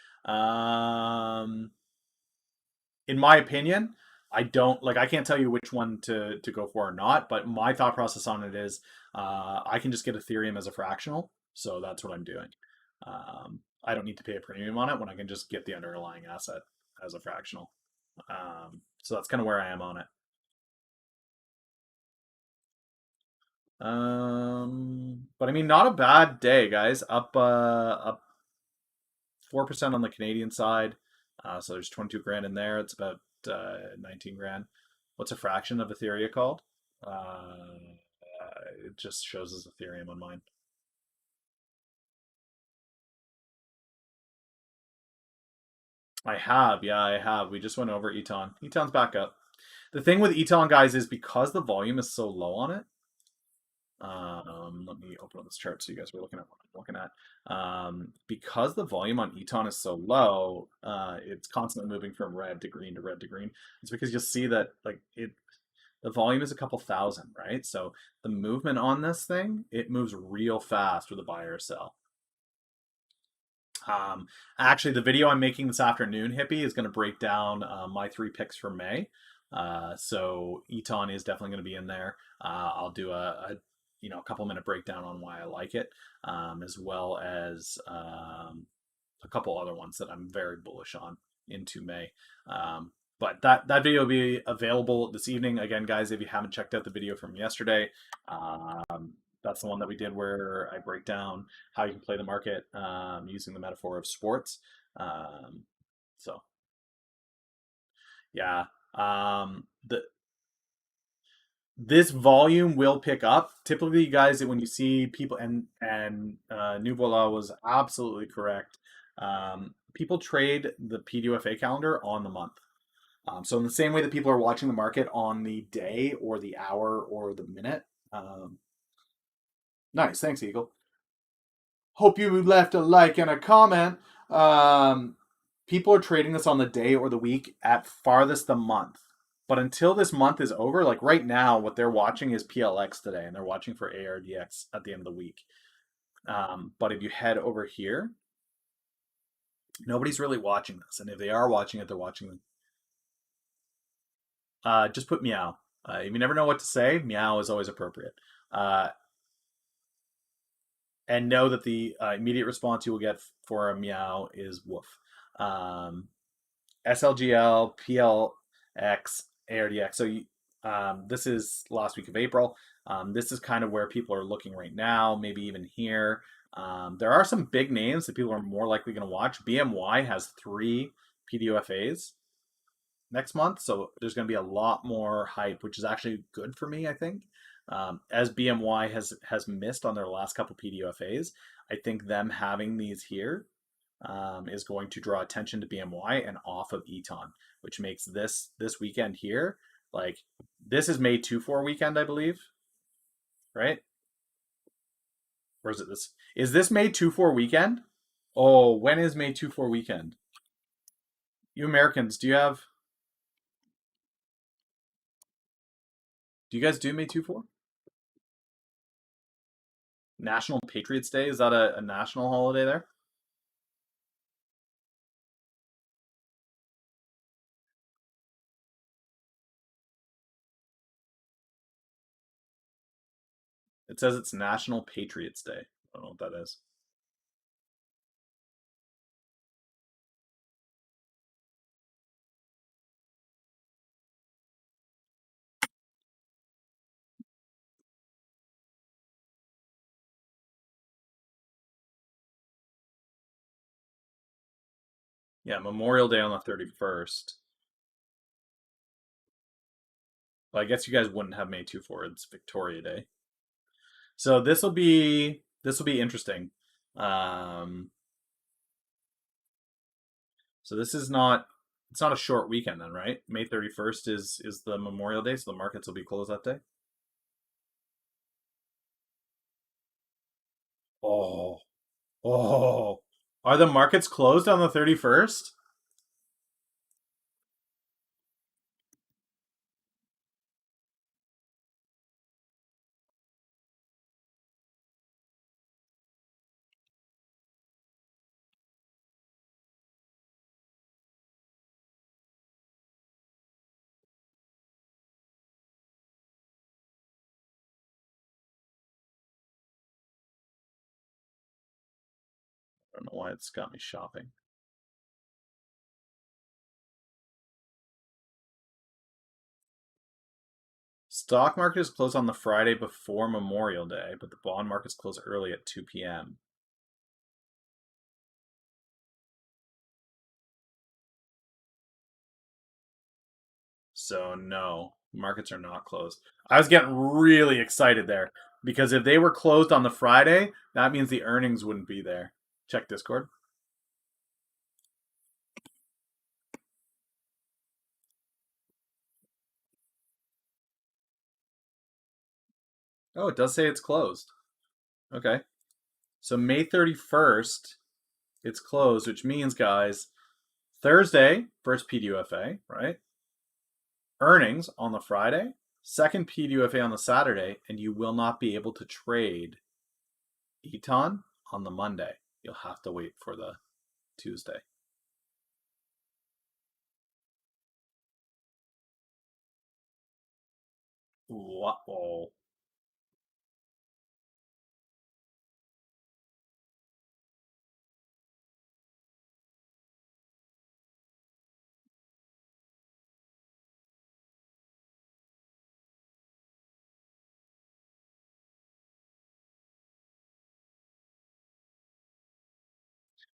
In my opinion, I don't like. I can't tell you which one to go for or not. But my thought process on it is, I can just get Ethereum as a fractional, so that's what I'm doing. I don't need to pay a premium on it when I can just get the underlying asset as a fractional. So that's kind of where I am on it. But I mean, not a bad day, guys. Up 4% on the Canadian side. So there's 22 grand in there. It's about 19 grand. What's a fraction of Ethereum called? It just shows as Ethereum on mine. I have, yeah, I have. We just went over ETON. ETON's back up. The thing with ETON, guys, is because the volume is so low on it. Let me open up this chart so you guys were looking at what I'm looking at. Because the volume on ETON is so low, it's constantly moving from red to green to red to green. It's because you'll see that the volume is a couple thousand, right? So the movement on this thing, it moves real fast with a buy or sell. Um, Actually, the video I'm making this afternoon, Hippie, is going to break down my three picks for May. So Eton is definitely going to be in there. I'll do a couple minute breakdown on why I like it, as well as a couple other ones that I'm very bullish on into May. But that video will be available this evening. Again, guys, if you haven't checked out the video from yesterday, that's the one that we did where I break down how you can play the market using the metaphor of sports. Um, so yeah, the this volume will pick up. Typically, guys, when you see people and Nuvola was absolutely correct. People trade the PDUFA calendar on the month. So in the same way that people are watching the market on the day or the hour or the minute. Nice, thanks, Eagle. Hope you left a like and a comment. Um, People are trading this on the day or the week at farthest the month. But until this month is over, like right now, what they're watching is PLX today, and they're watching for ARDX at the end of the week. But if you head over here, nobody's really watching this, and if they are watching it, they're watching. Just put meow. If you never know what to say, meow is always appropriate. Uh, and know that the immediate response you will get for a meow is woof. Um, SLGL, PLX, ARDX. So this is last week of April. This is kind of where people are looking right now, maybe even here. There are some big names that people are more likely going to watch. BMY has 3 PDUFAs next month, so there's going to be a lot more hype, which is actually good for me, I think. As BMY has missed on their last couple PDUFAs, I think them having these here is going to draw attention to BMY and off of Eton, which makes this weekend here like this is May 2-4 weekend, I believe, right? Or is it this? Is this May 2-4 weekend? Oh, when is May 2-4 weekend? You Americans, do you guys do May 2-4? National Patriots Day? Is that a national holiday there? It says it's National Patriots Day. I don't know what that is. Yeah, Memorial Day on the 31st. Well, I guess you guys wouldn't have May 2-4. It's Victoria Day. So this will be interesting. Um, so this is not it's not a short weekend then, right? May 31st is the Memorial Day, so the markets will be closed that day. Oh, oh, are the markets closed on the 31st? I don't know why it's got me shopping. Stock market is closed on the Friday before Memorial Day, but the bond markets close early at 2 p.m. So no, markets are not closed. I was getting really excited there because if they were closed on the Friday, that means the earnings wouldn't be there. Check Discord. Oh, it does say it's closed. Okay. So May 31st, it's closed, which means, guys, Thursday, first PDUFA, right? Earnings on the Friday, second PDUFA on the Saturday, and you will not be able to trade ETON on the Monday. You'll have to wait for the Tuesday. Wow.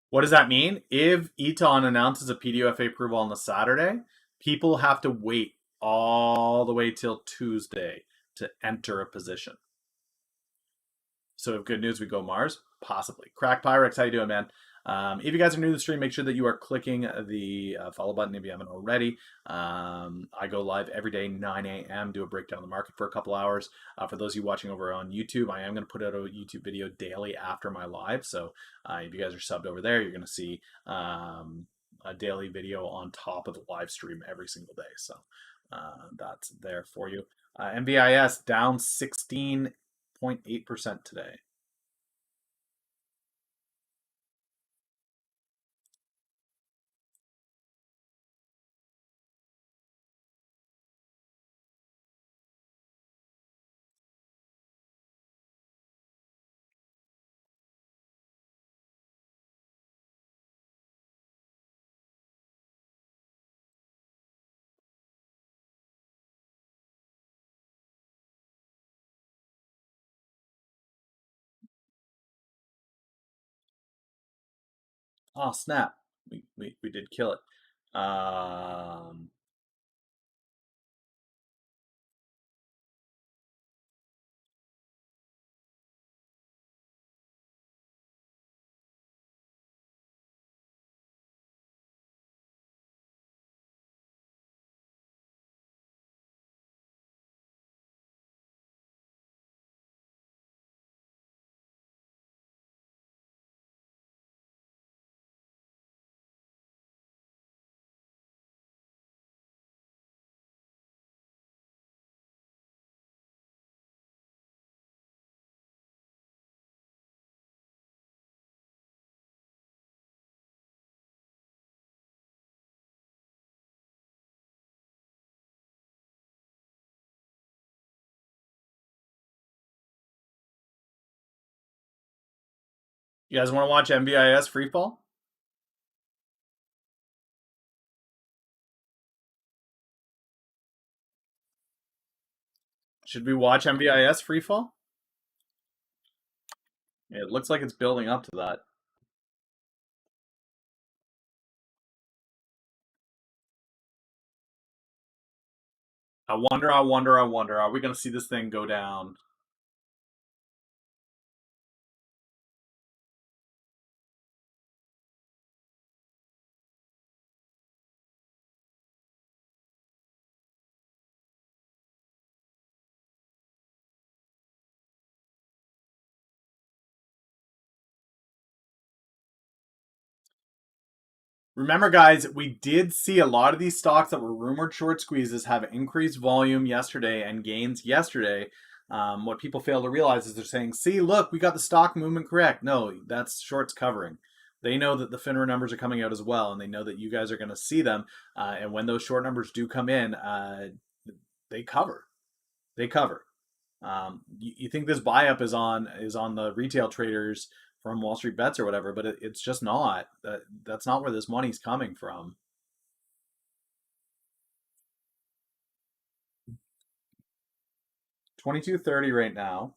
What does that mean? If ETON announces a PDUFA approval on the Saturday, people have to wait all the way till Tuesday to enter a position. So if good news, we go Mars, possibly. Crack Pyrex, how you doing, man? If you guys are new to the stream, make sure that you are clicking the follow button if you haven't already. I go live every day, 9 a.m., do a breakdown of the market for a couple hours. For those of you watching over on YouTube, I am going to put out a YouTube video daily after my live. So if you guys are subbed over there, you're going to see a daily video on top of the live stream every single day. So that's there for you. MVIS down 16.8% today. Oh snap! We did kill it. You guys want to watch MVIS freefall? Should we watch MVIS freefall? Yeah, it looks like it's building up to that. I wonder. Are we going to see this thing go down? Remember, guys, we did see a lot of these stocks that were rumored short squeezes have increased volume yesterday and gains yesterday. What people fail to realize is they're saying, see, look, we got the stock movement correct. No, that's shorts covering. They know that the FINRA numbers are coming out as well, and they know that you guys are going to see them. And when those short numbers do come in, they cover. They cover. You think this buy up is on the retail traders from Wall Street Bets or whatever, but it's just not. That's not where this money's coming from. 22.30 right now.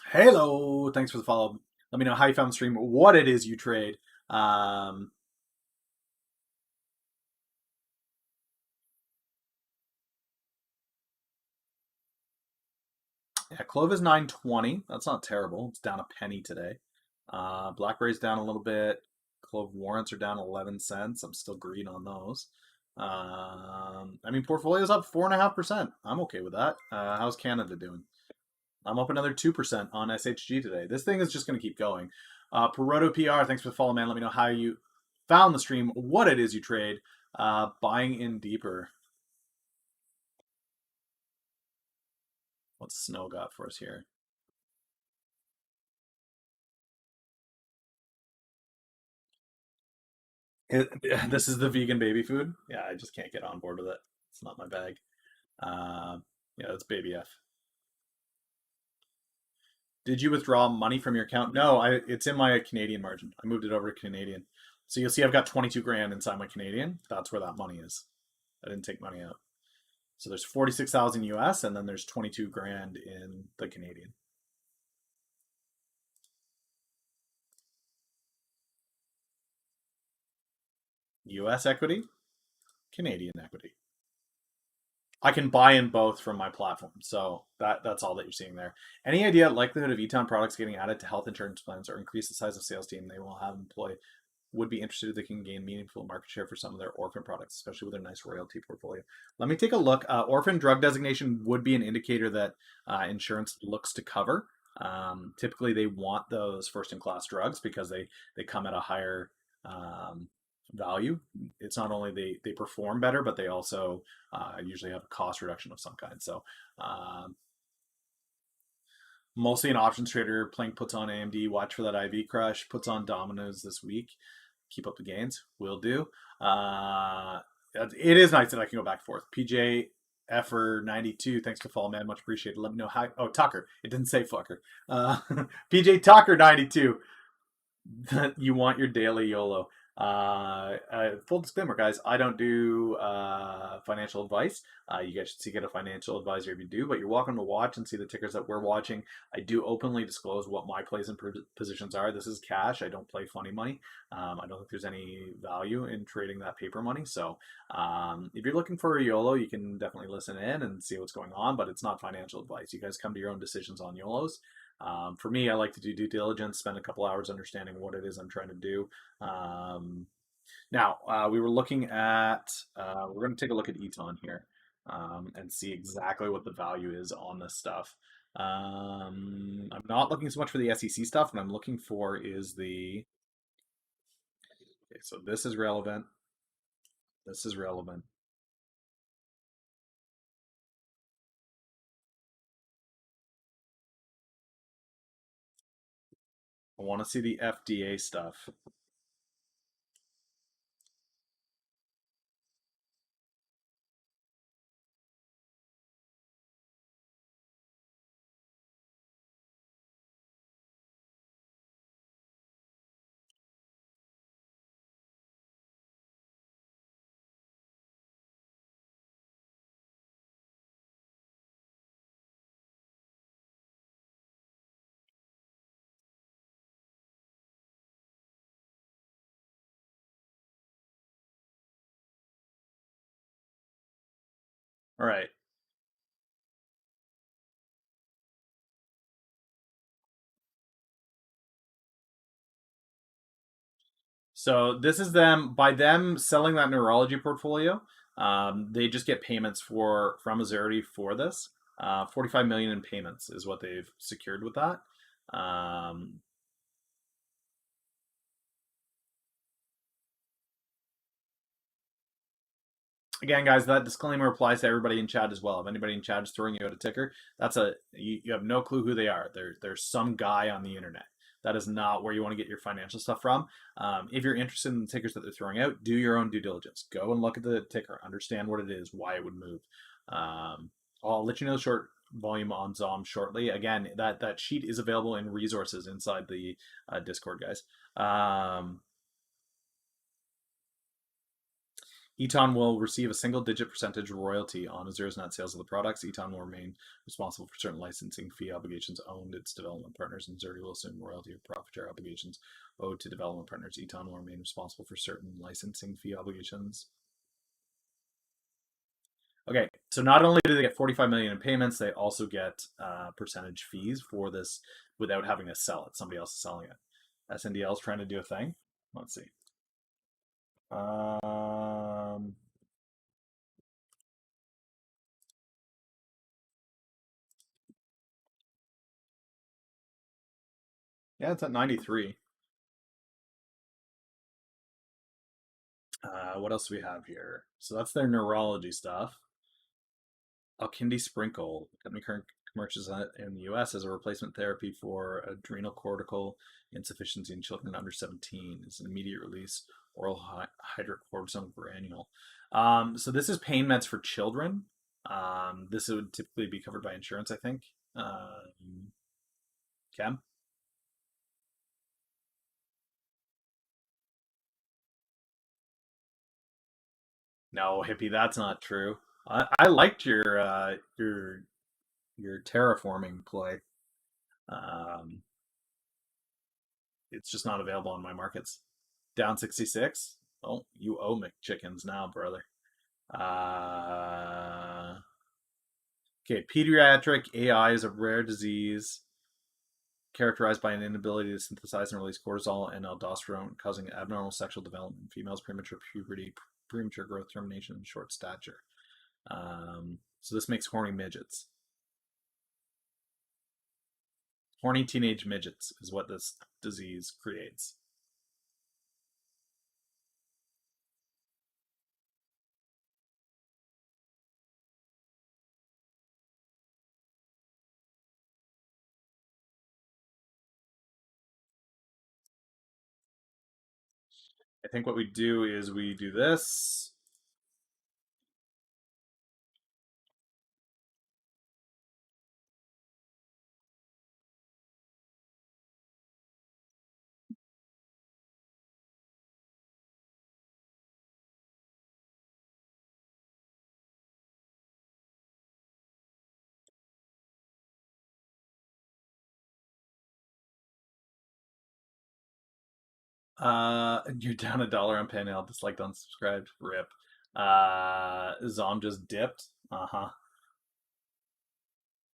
Hello, thanks for the follow. Let me know how you found the stream, what it is you trade. Um, yeah, Clove is 9.20. That's not terrible. It's down a penny today. Blackberry's down a little bit. Clove warrants are down 11 cents. I'm still green on those. I mean, portfolio's up 4.5%. I'm okay with that. How's Canada doing? I'm up another 2% on SHG today. This thing is just going to keep going. Peroto PR, thanks for the follow, man. Let me know how you found the stream, what it is you trade. Buying in deeper. What's Snow got for us here? This is the vegan baby food. Yeah, I just can't get on board with it. It's not my bag. Uh, yeah, that's baby F. Did you withdraw money from your account? No, it's in my Canadian margin. I moved it over to Canadian. So you'll see I've got 22 grand inside my Canadian. That's where that money is. I didn't take money out. So there's 46,000 US and then there's 22 grand in the Canadian. US equity, Canadian equity. I can buy in both from my platform. So that's all that you're seeing there. Any idea likelihood of ETON products getting added to health insurance plans or increase the size of sales team they will have employ? Would be interested if they can gain meaningful market share for some of their orphan products, especially with their nice royalty portfolio. Let me take a look. Orphan drug designation would be an indicator that insurance looks to cover. Typically, they want those first-in-class drugs because they come at a higher value. It's not only they perform better, but they also usually have a cost reduction of some kind. So mostly an options trader playing puts on AMD. Watch for that IV crush. Puts on Dominoes this week. Keep up the gains. Will do. It is nice that I can go back and forth. PJ Effer 92. Thanks for follow, man. Much appreciated. Let me know how. Oh, Tucker. It didn't say fucker. PJ Tucker 92. You want your daily YOLO. Full disclaimer, guys, I don't do financial advice. You guys should get a financial advisor if you do, but you're welcome to watch and see the tickers that we're watching. I do openly disclose what my plays and positions are. This is cash. I don't play funny money. I don't think there's any value in trading that paper money. So if you're looking for a YOLO, you can definitely listen in and see what's going on, but it's not financial advice. You guys come to your own decisions on YOLOs. For me, I like to do due diligence, spend a couple hours understanding what it is I'm trying to do. Now, we were looking at, we're going to take a look at ETON here and see exactly what the value is on this stuff. I'm not looking so much for the SEC stuff. What I'm looking for is the, okay, so this is relevant. This is relevant. I want to see the FDA stuff. All right. So this is them by them selling that neurology portfolio. They just get payments from Azurity for this. 45 million in payments is what they've secured with that. Again, guys, that disclaimer applies to everybody in chat as well. If anybody in chat is throwing you out a ticker, that's you have no clue who they are. There's some guy on the internet. That is not where you want to get your financial stuff from. If you're interested in the tickers that they're throwing out, do your own due diligence. Go and look at the ticker, understand what it is, why it would move. I'll let you know the short volume on ZOM shortly. Again, that sheet is available in resources inside the Discord, guys. ETON will receive a single-digit percentage royalty on Azura's net sales of the products. ETON will remain responsible for certain licensing fee obligations owned its development partners, and Azura will assume royalty or profit share obligations owed to development partners. ETON will remain responsible for certain licensing fee obligations. Okay, so not only do they get 45 million in payments, they also get percentage fees for this without having to sell it. Somebody else is selling it. SNDL is trying to do a thing. Let's see. Yeah, it's at 93. What else do we have here? So that's their neurology stuff. Alkindi Sprinkle, company current commercials in the U.S. as a replacement therapy for adrenal cortical insufficiency in children under 17. It's an immediate release oral hydrocortisone granule. So this is pain meds for children. This would typically be covered by insurance, I think. Cam? No, hippie, that's not true. I liked your terraforming play. Um, it's just not available on my markets. Down 66. Oh, you owe McChickens now, brother. Okay, pediatric AI is a rare disease characterized by an inability to synthesize and release cortisol and aldosterone, causing abnormal sexual development in females, premature puberty, premature growth, termination, and short stature. So this makes horny midgets. Horny teenage midgets is what this disease creates. I think what we do is we do this. You're down $1 on Panel, disliked, unsubscribed, rip. Zom just dipped. Uh-huh.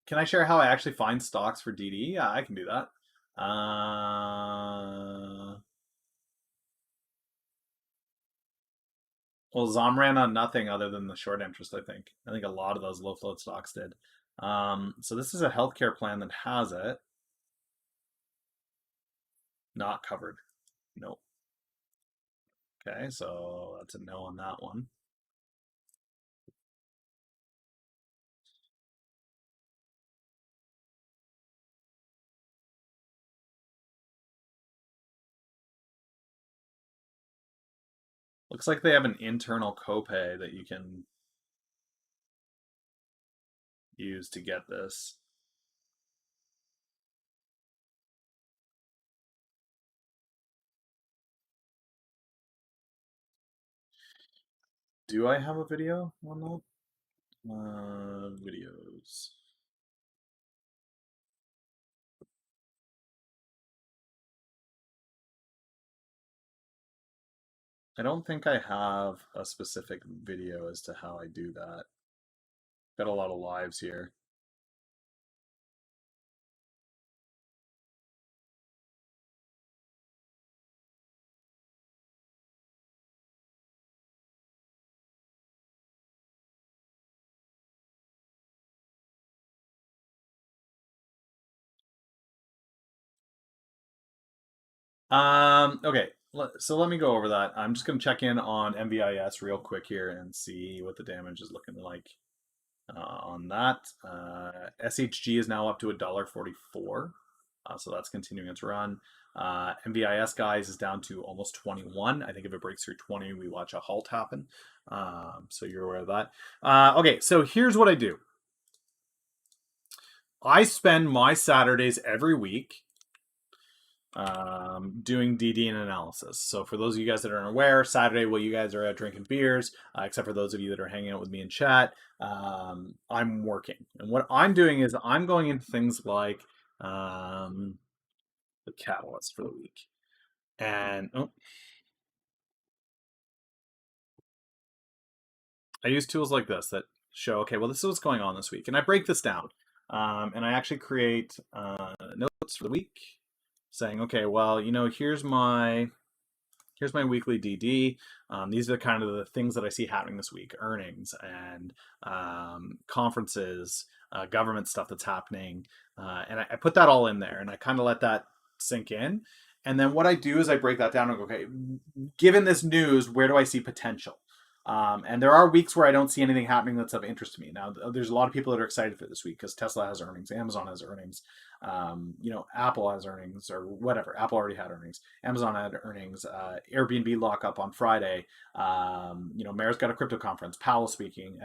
Can I share how I actually find stocks for DD? Yeah, I can do that. Well, Zom ran on nothing other than the short interest, I think. I think a lot of those low float stocks did. So this is a healthcare plan that has it. Not covered. Nope. Okay, so that's a no on that one. Looks like they have an internal copay that you can use to get this. Do I have a video on that? Videos. I don't think I have a specific video as to how I do that. Got a lot of lives here. Okay, So let me go over that. I'm just going to check in on MVIS real quick here and see what the damage is looking like on that. SHG is now up to $1.44, so that's continuing its run. MVIS guys is down to almost 21. I think if it breaks through 20, we watch a halt happen. So you're aware of that. Okay, so here's what I do. I spend my Saturdays every week doing DD and analysis. So for those of you guys that are unaware, Saturday, while you guys are out drinking beers, except for those of you that are hanging out with me in chat, I'm working. And what I'm doing is I'm going into things like the catalyst for the week. And I use tools like this that show, okay, well, this is what's going on this week. And I break this down. And I actually create notes for the week saying, okay, well, here's my weekly DD. These are kind of the things that I see happening this week: earnings and conferences, government stuff that's happening, and I put that all in there, and I kind of let that sink in. And then what I do is I break that down and go, okay, given this news, where do I see potential? And there are weeks where I don't see anything happening that's of interest to me. Now, there's a lot of people that are excited for this week because Tesla has earnings, Amazon has earnings, Apple has earnings, or whatever. Apple already had earnings. Amazon had earnings. Airbnb lockup on Friday. Mayor's got a crypto conference. Powell speaking.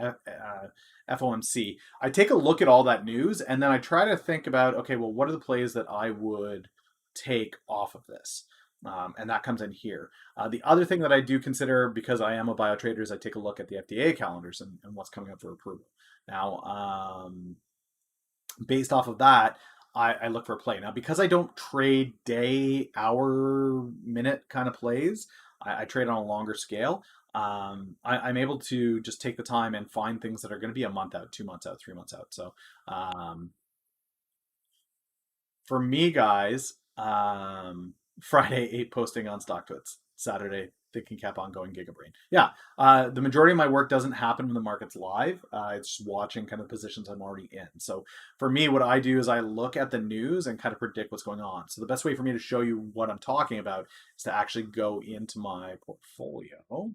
FOMC. I take a look at all that news and then I try to think about, okay, well, what are the plays that I would take off of this? And that comes in here. The other thing that I do consider, because I am a bio trader, is I take a look at the FDA calendars and what's coming up for approval. Now, based off of that, I look for a play. Now, because I don't trade day, hour, minute kind of plays, I trade on a longer scale. I'm able to just take the time and find things that are going to be a month out, 2 months out, 3 months out. So for me, guys, Friday 8 posting on StockTwits. Saturday thinking cap on going gigabrain. Yeah, the majority of my work doesn't happen when the market's live. It's just watching kind of positions I'm already in. So for me, what I do is I look at the news and kind of predict what's going on. So the best way for me to show you what I'm talking about is to actually go into my portfolio.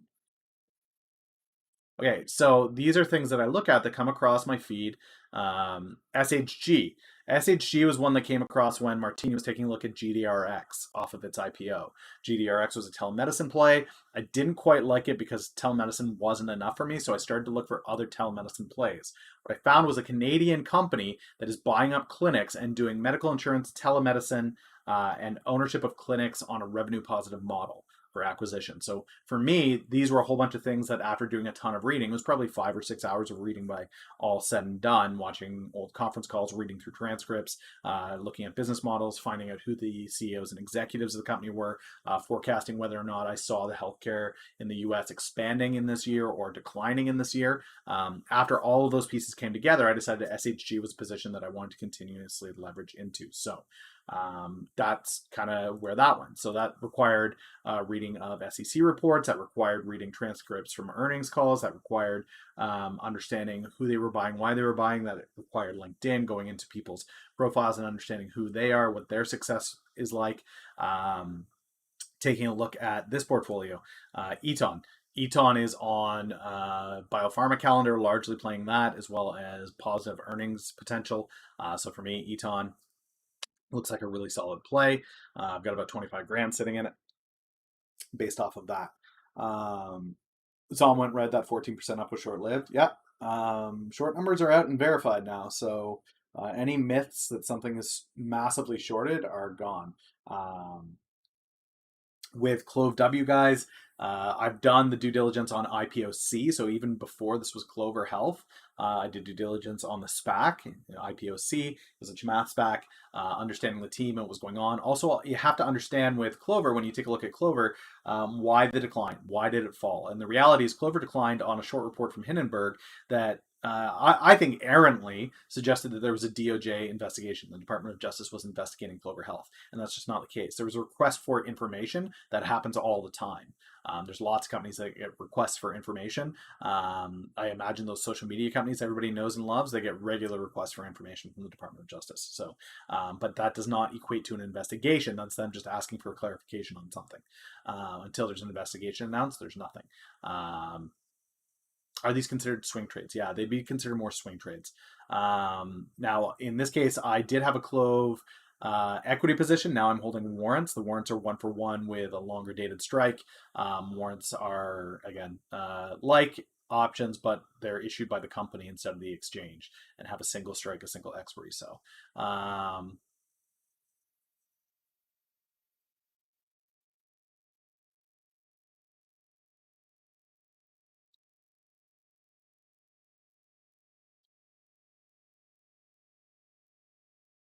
Okay, so these are things that I look at that come across my feed. SHG. SHG was one that came across when Martini was taking a look at GDRX off of its IPO. GDRX was a telemedicine play. I didn't quite like it because telemedicine wasn't enough for me, so I started to look for other telemedicine plays. What I found was a Canadian company that is buying up clinics and doing medical insurance, telemedicine, and ownership of clinics on a revenue positive model for acquisition. So for me, these were a whole bunch of things that after doing a ton of reading, it was probably 5 or 6 hours of reading by all said and done, watching old conference calls, reading through transcripts, looking at business models, finding out who the CEOs and executives of the company were, forecasting whether or not I saw the healthcare in the US expanding in this year or declining in this year. After all of those pieces came together, I decided that SHG was a position that I wanted to continuously leverage into. So that's kind of where that went. So that required reading of SEC reports, that required reading transcripts from earnings calls, that required understanding who they were buying, why they were buying, that it required LinkedIn, going into people's profiles and understanding who they are, what their success is like. Taking a look at this portfolio, ETON. ETON is on biopharma calendar, largely playing that, as well as positive earnings potential. So for me, ETON looks like a really solid play. I've got about 25 grand sitting in it based off of that. Zom went red, that 14% up was short lived. Yeah. Short numbers are out and verified now. So any myths that something is massively shorted are gone. With Clove W, guys, I've done the due diligence on IPOC. So even before this was Clover Health, I did due diligence on the SPAC. IPOC is a Chamath SPAC, understanding the team and what was going on. Also, you have to understand with Clover, when you take a look at Clover, why the decline? Why did it fall? And the reality is Clover declined on a short report from Hindenburg that I think errantly suggested that there was a DOJ investigation. The Department of Justice was investigating Clover Health, and that's just not the case. There was a request for information that happens all the time. There's lots of companies that get requests for information. I imagine those social media companies everybody knows and loves, they get regular requests for information from the Department of Justice. So, but that does not equate to an investigation. That's them just asking for clarification on something. Until there's an investigation announced, there's nothing. Are these considered swing trades? Yeah, they'd be considered more swing trades. Now, in this case, I did have a Clove equity position. Now I'm holding warrants. The warrants are 1-for-1 with a longer dated strike. Warrants are, again, like options, but they're issued by the company instead of the exchange and have a single strike, a single expiry. So,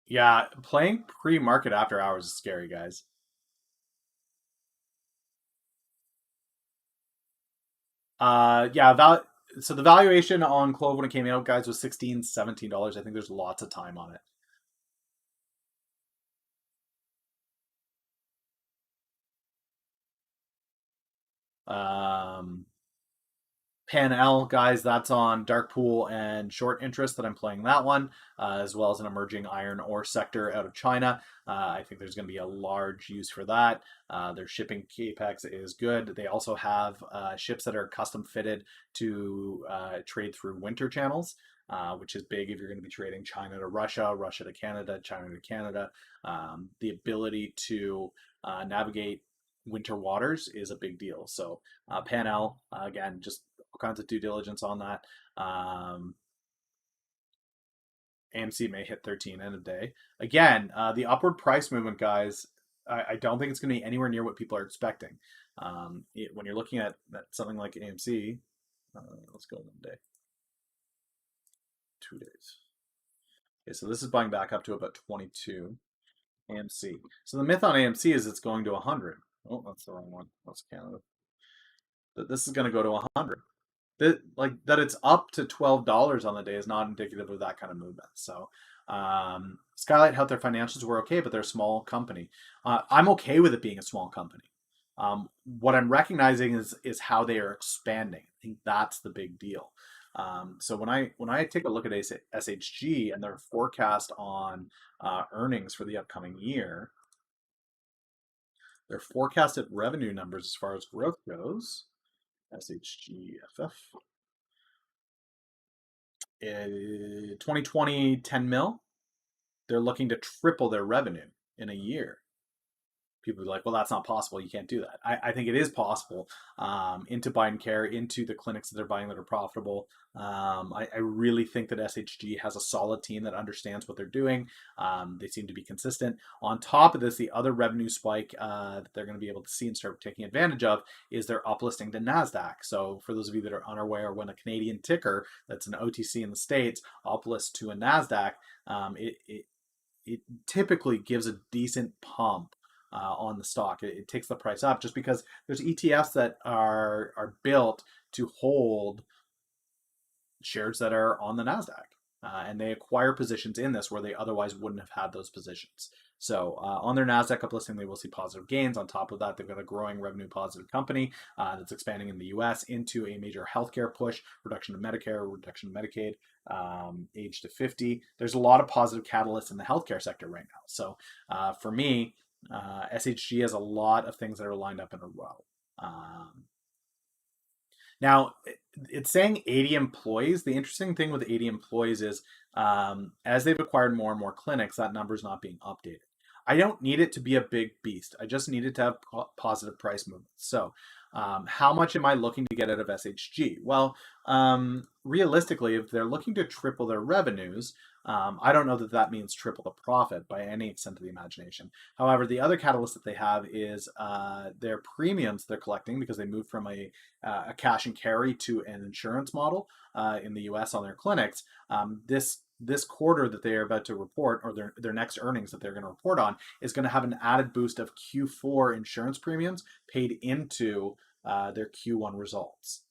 yeah, playing pre-market after hours is scary, guys. Yeah, so the valuation on Clove when it came out, guys, was $16, $17. I think there's lots of time on it. Um, Pan L, guys, that's on Dark Pool and Short Interest that I'm playing that one, as well as an emerging iron ore sector out of China. I think there's going to be a large use for that. Their shipping capex is good. They also have ships that are custom fitted to trade through winter channels. Which is big if you're going to be trading China to Russia, Russia to Canada, China to Canada. The ability to navigate winter waters is a big deal. So Panel, again, just all kinds of due diligence on that. AMC may hit 13 end of day. Again, the upward price movement, guys, I don't think it's going to be anywhere near what people are expecting. When you're looking at something like AMC, let's go 1 day, 2 days. Okay, so this is buying back up to about 22. AMC. So the myth on AMC is it's going to 100. Oh, that's the wrong one. That's Canada. This is going to go to 100. That it's up to $12 on the day is not indicative of that kind of movement. So Skylight Health, their financials were okay, but they're a small company. I'm okay with it being a small company. What I'm recognizing is how they are expanding. I think that's the big deal. So when I take a look at SHG and their forecast on earnings for the upcoming year, their forecasted revenue numbers as far as growth goes, SHGFF, 2020 10 mil. They're looking to triple their revenue in a year. People be like, well, that's not possible. You can't do that. I think it is possible. Into Biden Care, into the clinics that they're buying that are profitable. I really think that SHG has a solid team that understands what they're doing. They seem to be consistent. On top of this, the other revenue spike that they're going to be able to see and start taking advantage of is their uplisting to NASDAQ. So for those of you that are unaware, when a Canadian ticker that's an OTC in the States uplists to a NASDAQ, it typically gives a decent pump on the stock. It takes the price up just because there's ETFs that are built to hold shares that are on the Nasdaq, and they acquire positions in this where they otherwise wouldn't have had those positions. So on their Nasdaq uplisting, they will see positive gains. On top of that, they've got a growing revenue positive company that's expanding in the U.S. into a major healthcare push, reduction of Medicare, reduction of Medicaid, age to 50. There's a lot of positive catalysts in the healthcare sector right now. So for me, SHG has a lot of things that are lined up in a row. Now, it's saying 80 employees. The interesting thing with 80 employees is as they've acquired more and more clinics, that number is not being updated. I don't need it to be a big beast. I just need it to have positive price movements. So, how much am I looking to get out of SHG? Well, realistically, if they're looking to triple their revenues, I don't know that that means triple the profit by any extent of the imagination. However, the other catalyst that they have is their premiums they're collecting because they moved from a cash and carry to an insurance model in the U.S. on their clinics. This quarter that they are about to report, or their next earnings that they're going to report on, is going to have an added boost of Q4 insurance premiums paid into their Q1 results.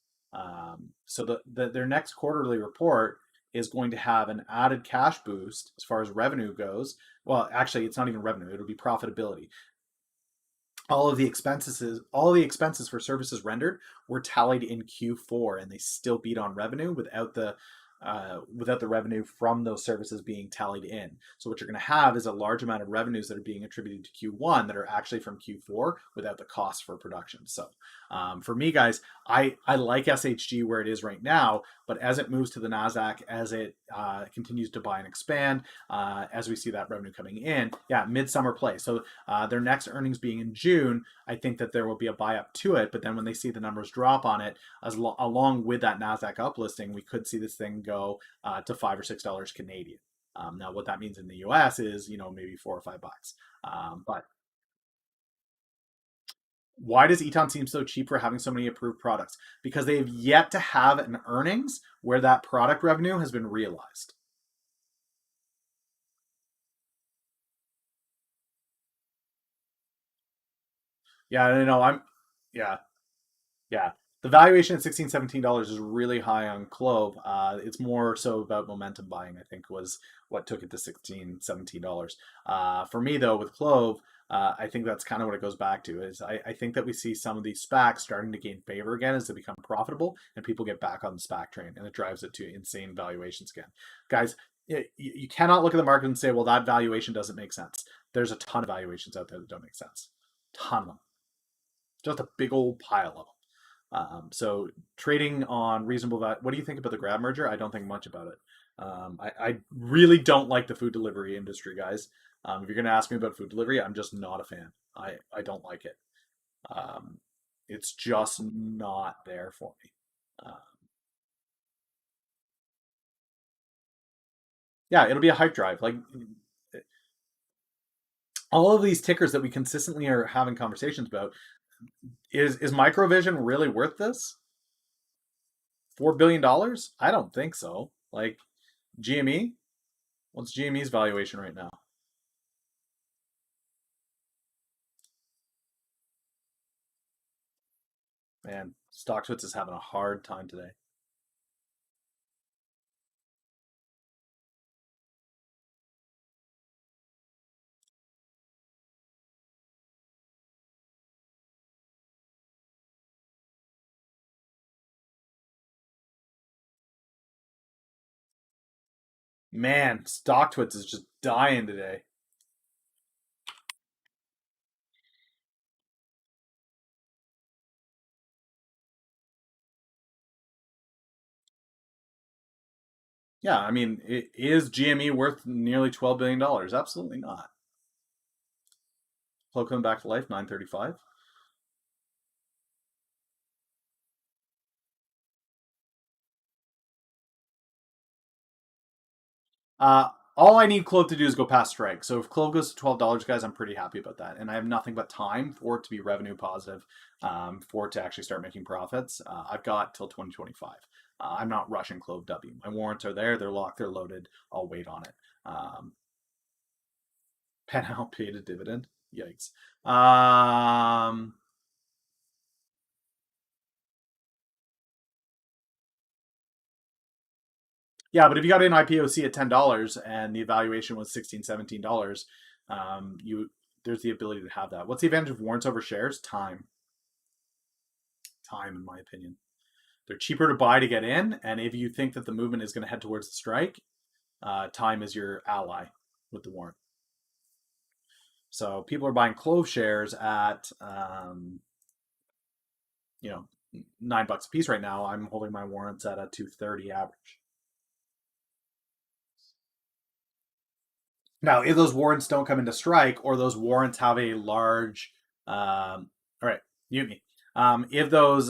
So their next quarterly report is going to have an added cash boost as far as revenue goes. Well, actually, it's not even revenue; it'll be profitability. All of the expenses for services rendered were tallied in Q4, and they still beat on revenue without the revenue from those services being tallied in. So what you're going to have is a large amount of revenues that are being attributed to Q1 that are actually from Q4 without the cost for production. So for me, guys, I like SHG where it is right now, but as it moves to the Nasdaq, as it continues to buy and expand, as we see that revenue coming in, yeah, midsummer play. So their next earnings being in June, I think that there will be a buy up to it. But then when they see the numbers drop on it, along with that Nasdaq uplisting, we could see this thing go to $5 or $6 Canadian. Now, what that means in the U.S. is, maybe $4 or $5. But why does ETON seem so cheap for having so many approved products? Because they have yet to have an earnings where that product revenue has been realized. Yeah, I know. Yeah, yeah. The valuation at $16, $17 is really high on Clove. It's more so about momentum buying, I think, was what took it to $16, $17. For me, though, with Clove, I think that's kind of what it goes back to. Is I think that we see some of these SPACs starting to gain favor again as they become profitable and people get back on the SPAC train, and it drives it to insane valuations again. Guys, you cannot look at the market and say, well, that valuation doesn't make sense. There's a ton of valuations out there that don't make sense. Ton of them. Just a big old pile of them. So trading on reasonable value. What do you think about the Grab merger? I don't think much about it. I really don't like the food delivery industry, guys. If you're going to ask me about food delivery, I'm just not a fan. I don't like it. Um, it's just not there for me. Uh, yeah, it'll be a hype drive. Like all of these tickers that we consistently are having conversations about. Is Microvision really worth this? $4 billion? I don't think so. Like GME, what's GME's valuation right now? Man, StockTwits is having a hard time today. Man, StockTwits is just dying today. Yeah, I mean, is GME worth nearly $12 billion? Absolutely not. Flow coming back to life, 935. All I need Clove to do is go past strike. So if Clove goes to $12, guys, I'm pretty happy about that. And I have nothing but time for it to be revenue positive, for it to actually start making profits. I've got till 2025. I'm not rushing Clove W. My warrants are there. They're locked. They're loaded. I'll wait on it. Pen out paid a dividend. Yikes. Yeah, but if you got an IPOC at $10 and the evaluation was $16, $17, you there's the ability to have that. What's the advantage of warrants over shares? Time. Time, in my opinion. They're cheaper to buy to get in, and if you think that the movement is going to head towards the strike, time is your ally with the warrant. So people are buying Clove shares at you know $9 a piece right now. I'm holding my warrants at a 230 average. Now, if those warrants don't come into strike, or those warrants have a large, all right, mute me. If those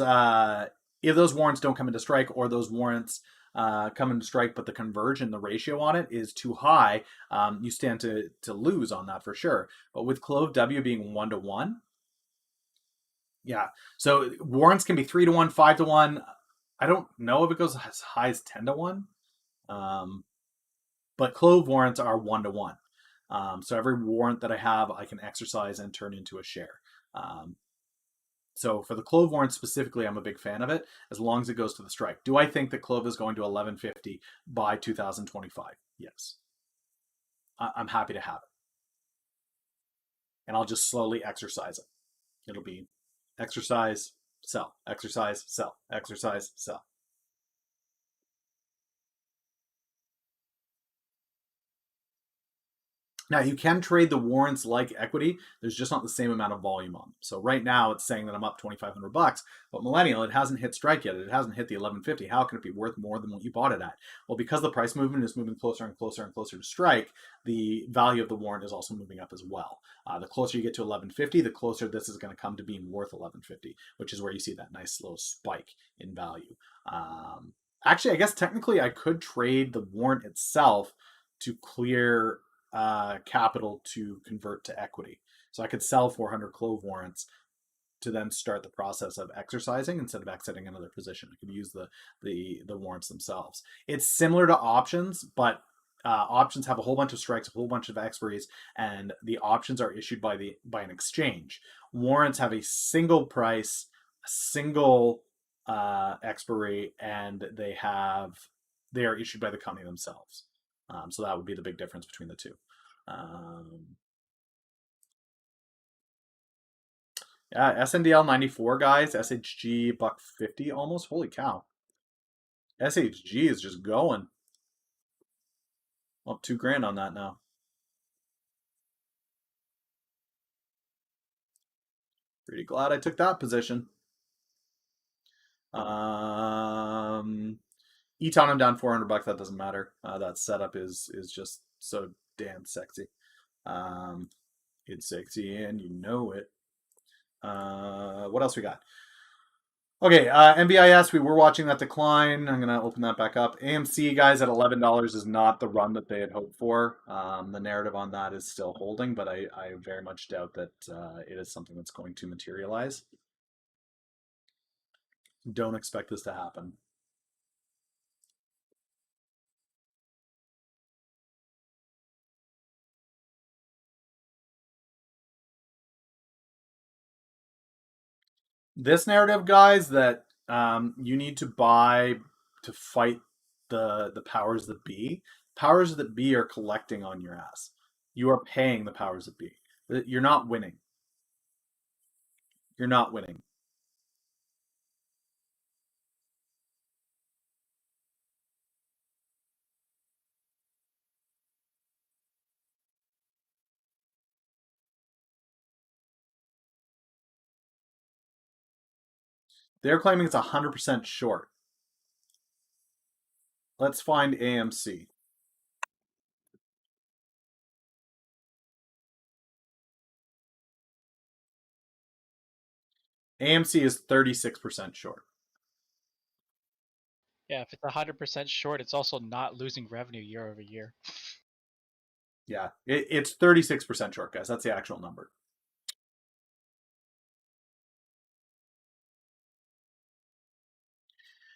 warrants don't come into strike, or those warrants come into strike, but the conversion, the ratio on it is too high, you stand to lose on that for sure. But with Clove W being 1-to-1, yeah. So warrants can be 3-to-1, 5-to-1. I don't know if it goes as high as 10-to-1. Um, but Clove warrants are 1-to-1. So every warrant that I have, I can exercise and turn into a share. Um, So for the Clove warrant specifically, I'm a big fan of it as long as it goes to the strike. Do I think that Clove is going to 1150 by 2025? Yes. I'm happy to have it. And I'll just slowly exercise it. It'll be exercise, sell, exercise, sell, exercise, sell. Now you can trade the warrants like equity. There's just not the same amount of volume on them. So right now it's saying that I'm up $2,500, but Millennial, it hasn't hit strike yet. It hasn't hit the 1150. How can it be worth more than what you bought it at? Well, because the price movement is moving closer and closer and closer to strike, the value of the warrant is also moving up as well. The closer you get to 1150, the closer this is going to come to being worth 1150, which is where you see that nice little spike in value. Actually, I guess technically I could trade the warrant itself to clear capital to convert to equity. So I could sell 400 Clove warrants to then start the process of exercising instead of exiting another position. I could use the warrants themselves. It's similar to options, but options have a whole bunch of strikes, a whole bunch of expiries, and the options are issued by an exchange. Warrants have a single price, a single expiry, and they are issued by the company themselves. So that would be the big difference between the two. Yeah, SNDL 94 guys, SHG $150 almost. Holy cow. SHG is just going. Up $2,000 on that now. Pretty glad I took that position. ETON I'm down $400. That doesn't matter. That setup is just so damn sexy. It's sexy and you know it. What else we got? Okay, MBIS, we were watching that decline. I'm going to open that back up. AMC, guys, at $11 is not the run that they had hoped for. The narrative on that is still holding, but I very much doubt that it is something that's going to materialize. Don't expect this to happen. This narrative, guys, that you need to buy to fight the powers that be. Powers that be are collecting on your ass. You are paying the powers that be. You're not winning. You're not winning. They're claiming it's 100% short. Let's find AMC. AMC is 36% short. Yeah, if it's 100% short, it's also not losing revenue year over year. Yeah, it's 36% short, guys. That's the actual number.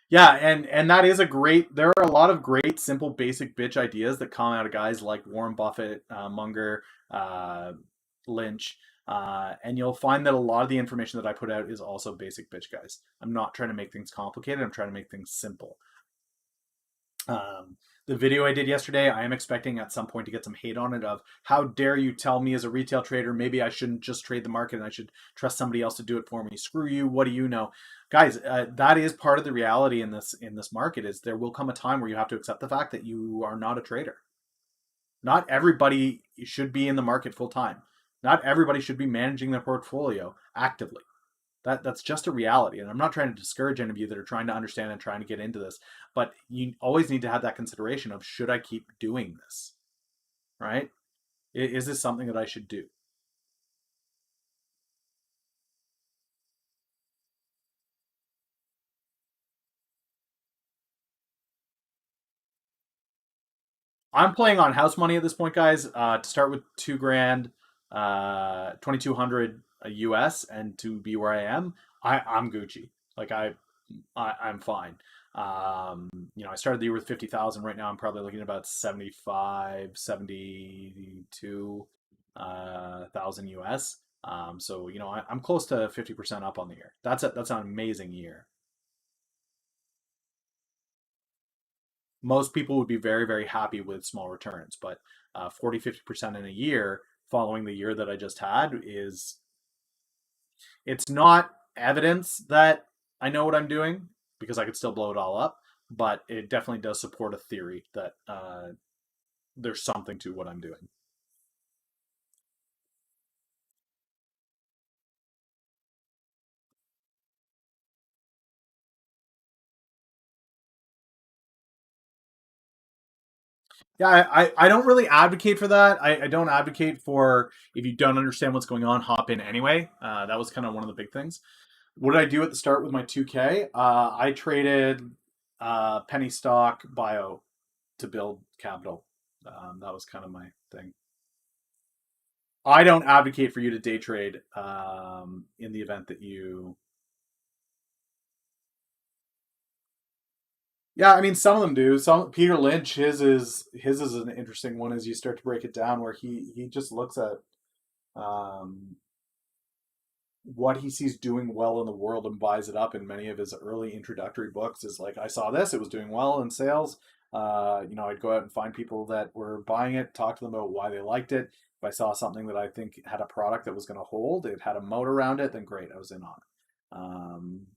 Yeah, and that is a great. There are a lot of great, simple, basic bitch ideas that come out of guys like Warren Buffett, Munger, Lynch, and you'll find that a lot of the information that I put out is also basic bitch guys. I'm not trying to make things complicated. I'm trying to make things simple. The video I did yesterday, I am expecting at some point to get some hate on it of how dare you tell me as a retail trader maybe I shouldn't just trade the market and I should trust somebody else to do it for me. Screw you. What do you know? Guys, that is part of the reality in this market is there will come a time where you have to accept the fact that you are not a trader. Not everybody should be in the market full time. Not everybody should be managing their portfolio actively. That's just a reality, and I'm not trying to discourage any of you that are trying to understand and trying to get into this, but you always need to have that consideration of should I keep doing this, right? Is this something that I should do? I'm playing on house money at this point, guys. To start with $2,000, 2,200 US, and to be where I am, I'm Gucci. Like I'm fine. I started the year with 50,000. Right now, I'm probably looking at about 75, 72 thousand US. So I'm close to 50% up on the year. That's an amazing year. Most people would be very, very happy with small returns, but 40, 50% in a year following the year that I just had is, it's not evidence that I know what I'm doing because I could still blow it all up, but it definitely does support a theory that there's something to what I'm doing. Yeah, I don't really advocate for that. I don't advocate for, if you don't understand what's going on, hop in anyway. That was kind of one of the big things. What did I do at the start with my 2K? I traded penny stock bio to build capital. That was kind of my thing. I don't advocate for you to day trade in the event that you. Yeah, I mean some of them do. Some Peter Lynch, his is an interesting one as you start to break it down, where he just looks at um, what he sees doing well in the world and buys it up. In many of his early introductory books is like, I saw this, it was doing well in sales. I'd go out and find people that were buying it, talk to them about why they liked it. If I saw something that I think had a product that was going to hold, it had a moat around it, then great, I was in on it.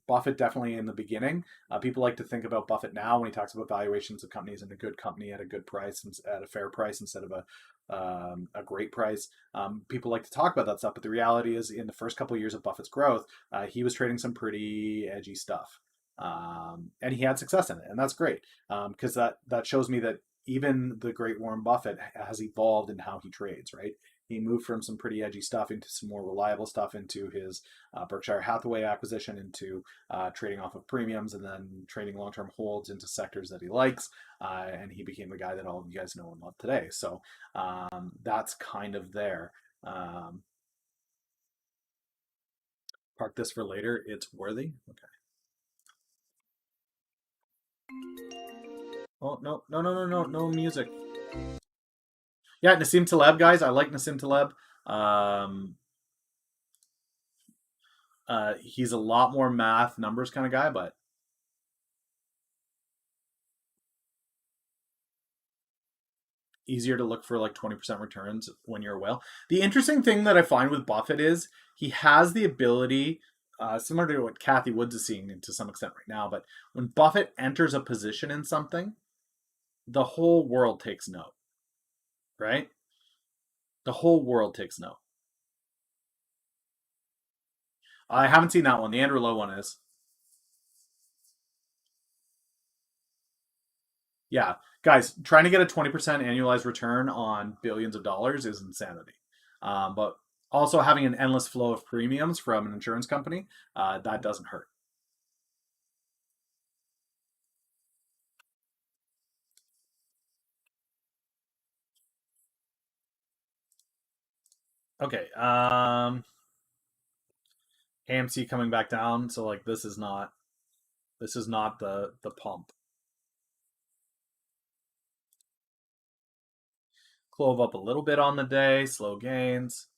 Buffett definitely in the beginning. People like to think about Buffett now when he talks about valuations of companies, and a good company at a good price and at a fair price instead of a great price. People like to talk about that stuff, but the reality is, in the first couple of years of Buffett's growth, he was trading some pretty edgy stuff, and he had success in it, and that's great because that shows me that even the great Warren Buffett has evolved in how he trades. Right, he moved from some pretty edgy stuff into some more reliable stuff, into his Berkshire Hathaway acquisition, into trading off of premiums, and then trading long-term holds into sectors that he likes, and he became the guy that all of you guys know and love today. So that's kind of there. Um, Park this for later. It's worthy. Okay. Oh no, no, no, no, no, no music. Yeah, Nassim Taleb, guys. I like Nassim Taleb. Um, he's a lot more math numbers kind of guy, but easier to look for like 20% returns when you're a whale. The interesting thing that I find with Buffett is he has the ability, similar to what Kathy Woods is seeing to some extent right now, but when Buffett enters a position in something, the whole world takes note, right? The whole world takes note. I haven't seen that one. The Andrew Lowe one is. Yeah, guys, trying to get a 20% annualized return on billions of dollars is insanity. But also having an endless flow of premiums from an insurance company, that doesn't hurt. Okay, AMC coming back down, so like this is not the pump. Clove up a little bit on the day, slow gains.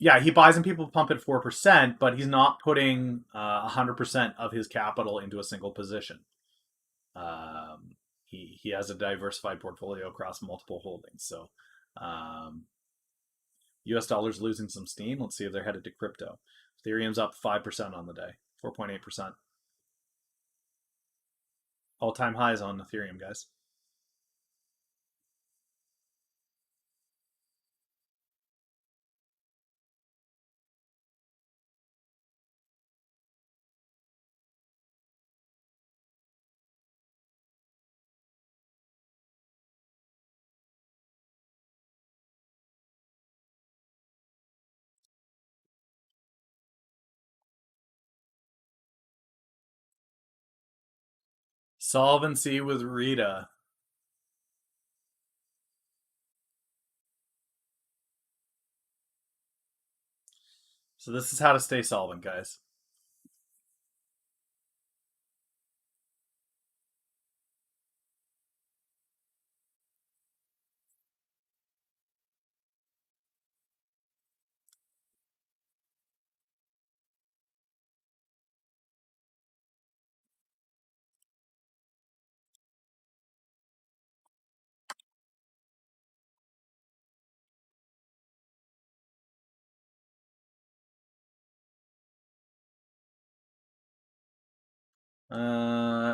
Yeah, he buys and people pump at 4%, but he's not putting 100% of his capital into a single position. He has a diversified portfolio across multiple holdings. So um, U.S. dollars losing some steam. Let's see if they're headed to crypto. Ethereum's up 5% on the day, 4.8%. All-time highs on Ethereum, guys. Solvency with Rita. So this is how to stay solvent, guys.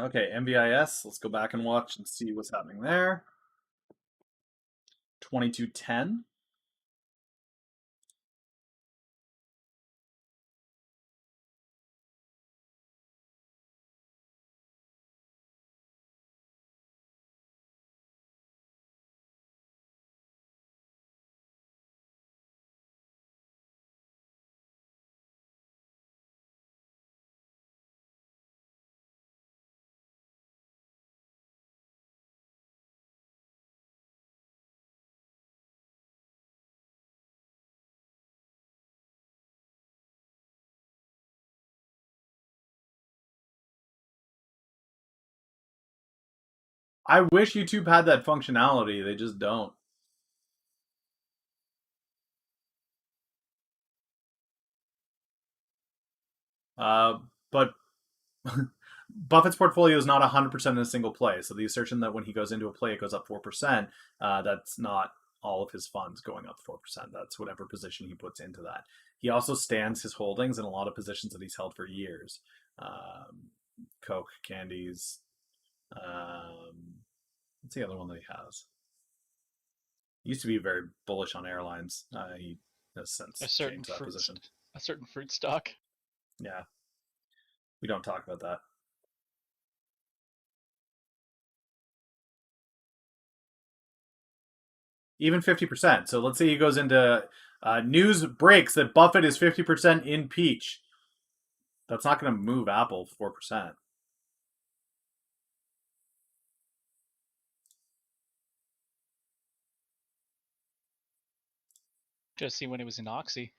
Okay, MVIS. Let's go back and watch and see what's happening there. 2210. I wish YouTube had that functionality. They just don't. But Buffett's portfolio is not 100% in a single play. So the assertion that when he goes into a play, it goes up 4%, that's not all of his funds going up 4%. That's whatever position he puts into that. He also stands his holdings in a lot of positions that he's held for years. Coke, candies. What's the other one that he has? He used to be very bullish on airlines. He has A since certain changed that fruit, position. a certain fruit stock. Yeah, we don't talk about that. Even 50%. So let's say he goes into news breaks that Buffett is 50% in Peach. That's not going to move Apple 4%. Just see when it was in Oxy.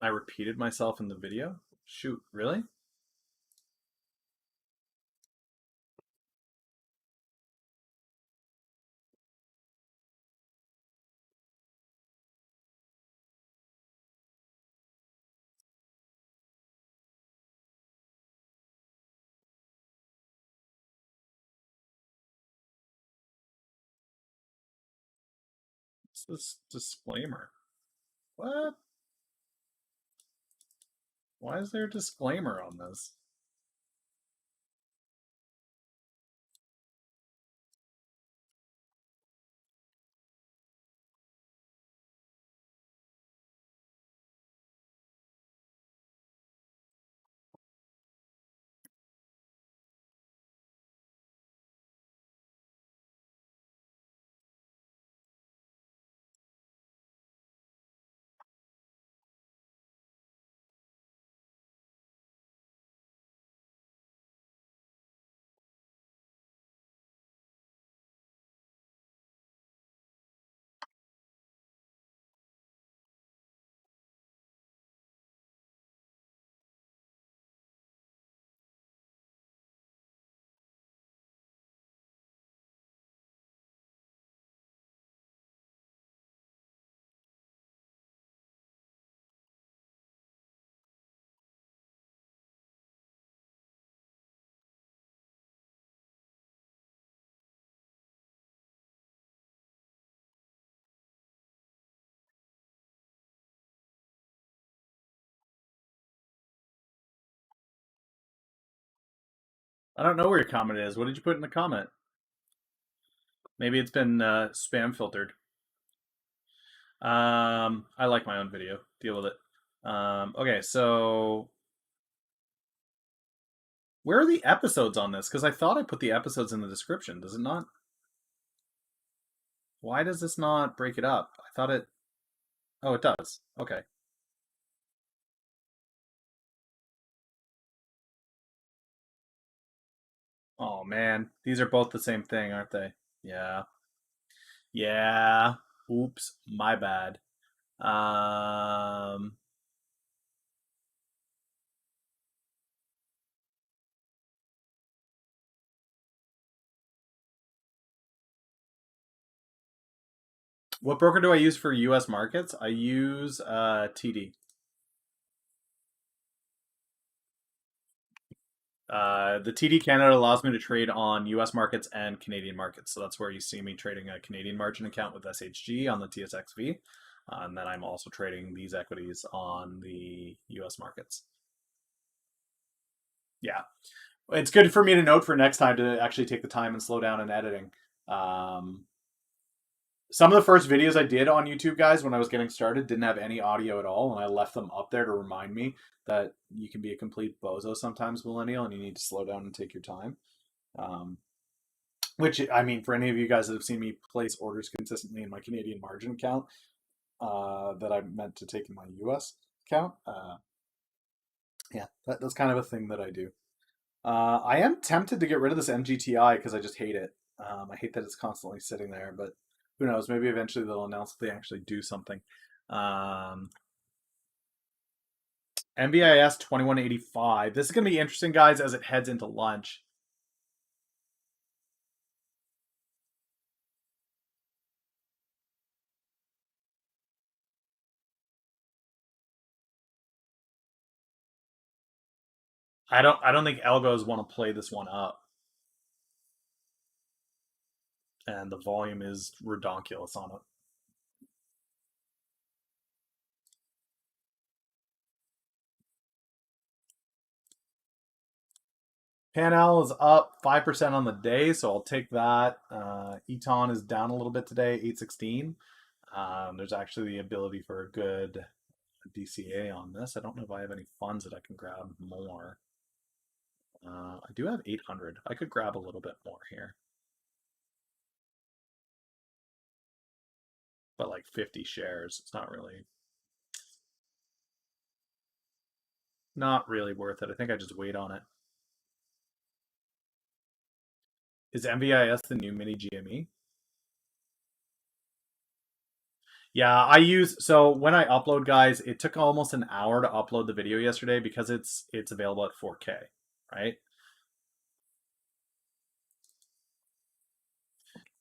I repeated myself in the video. Shoot, really? What's this disclaimer? What? Why is there a disclaimer on this? I don't know where your comment is. What did you put in the comment? Maybe it's been spam filtered. I like my own video. Deal with it. Okay, so Where are the episodes on this? Because I thought I put the episodes in the description. Does it not? Why does this not break it up? I thought it. Oh, it does. Okay. Oh man, these are both the same thing, aren't they? Yeah. Yeah. Oops, my bad. Um, what broker do I use for U.S. markets? I use TD. The TD Canada allows me to trade on U.S. markets and Canadian markets, so that's where you see me trading a Canadian margin account with SHG on the TSXV, and then I'm also trading these equities on the U.S. markets. Yeah, it's good for me to note for next time to actually take the time and slow down in editing. Um, some of the first videos I did on YouTube, guys, when I was getting started, didn't have any audio at all, and I left them up there to remind me that you can be a complete bozo sometimes, millennial, and you need to slow down and take your time. Um, which, I mean, for any of you guys that have seen me place orders consistently in my Canadian margin account that I meant to take in my US account, yeah, that's kind of a thing that I do. I am tempted to get rid of this MGTI because I just hate it. I hate that it's constantly sitting there, but who knows? Maybe eventually they'll announce that they actually do something. MBIS 2185. This is going to be interesting, guys, as it heads into lunch. I don't think algos want to play this one up, and the volume is redonkulous on it. Panel is up 5% on the day, so I'll take that. ETON is down a little bit today, 816. There's actually the ability for a good DCA on this. I don't know if I have any funds that I can grab more. I do have 800. I could grab a little bit more here, but like 50 shares, it's not really worth it. I think I just wait on it. Is MVIS the new mini GME? Yeah, so when I upload, guys, it took almost an hour to upload the video yesterday because it's available at 4K, right?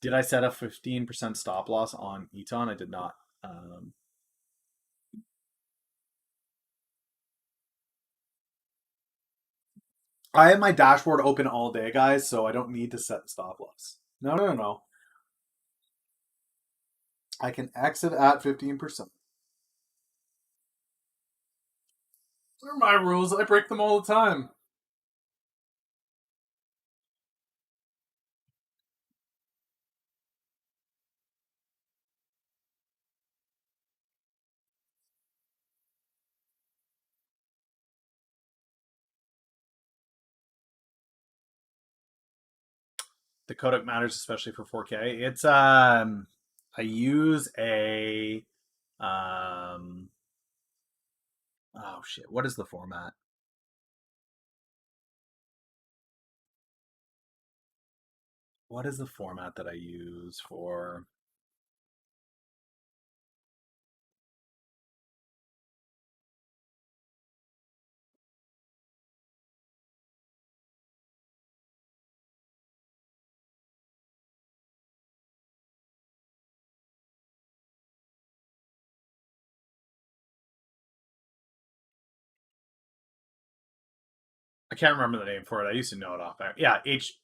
Did I set a 15% stop loss on ETON? I did not. I have my dashboard open all day, guys, so I don't need to set the stop loss. No, no, no, no. I can exit at 15%. They're my rules. I break them all the time. The codec matters, especially for 4K. It's I use a oh shit, what is the format? What is the format that I use for? I can't remember the name for it. I used to know it off. Yeah,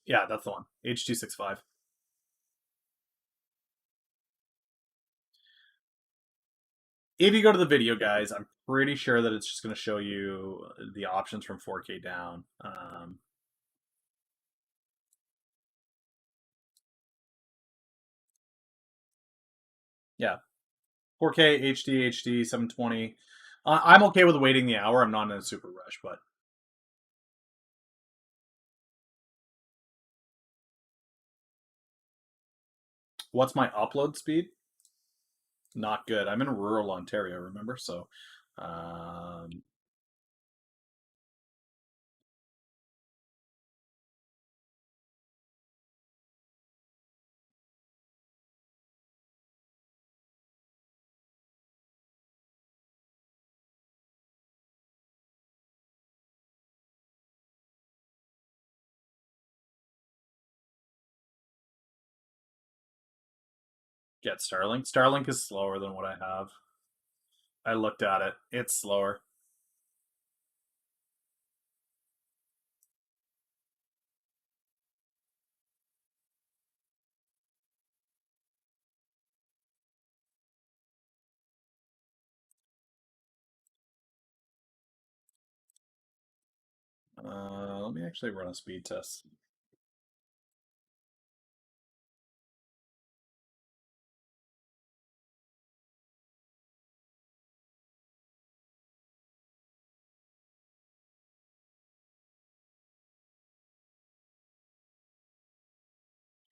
Yeah, that's the one. H265. If you go to the video, guys, I'm pretty sure that it's just going to show you the options from 4K down. Yeah, 4K, HD, 720. I'm okay with waiting the hour. I'm not in a super rush, but What's my upload speed? Not good. I'm in rural Ontario, remember? So, um, get Starlink. Starlink is slower than what I have. I looked at it. It's slower. Let me actually run a speed test.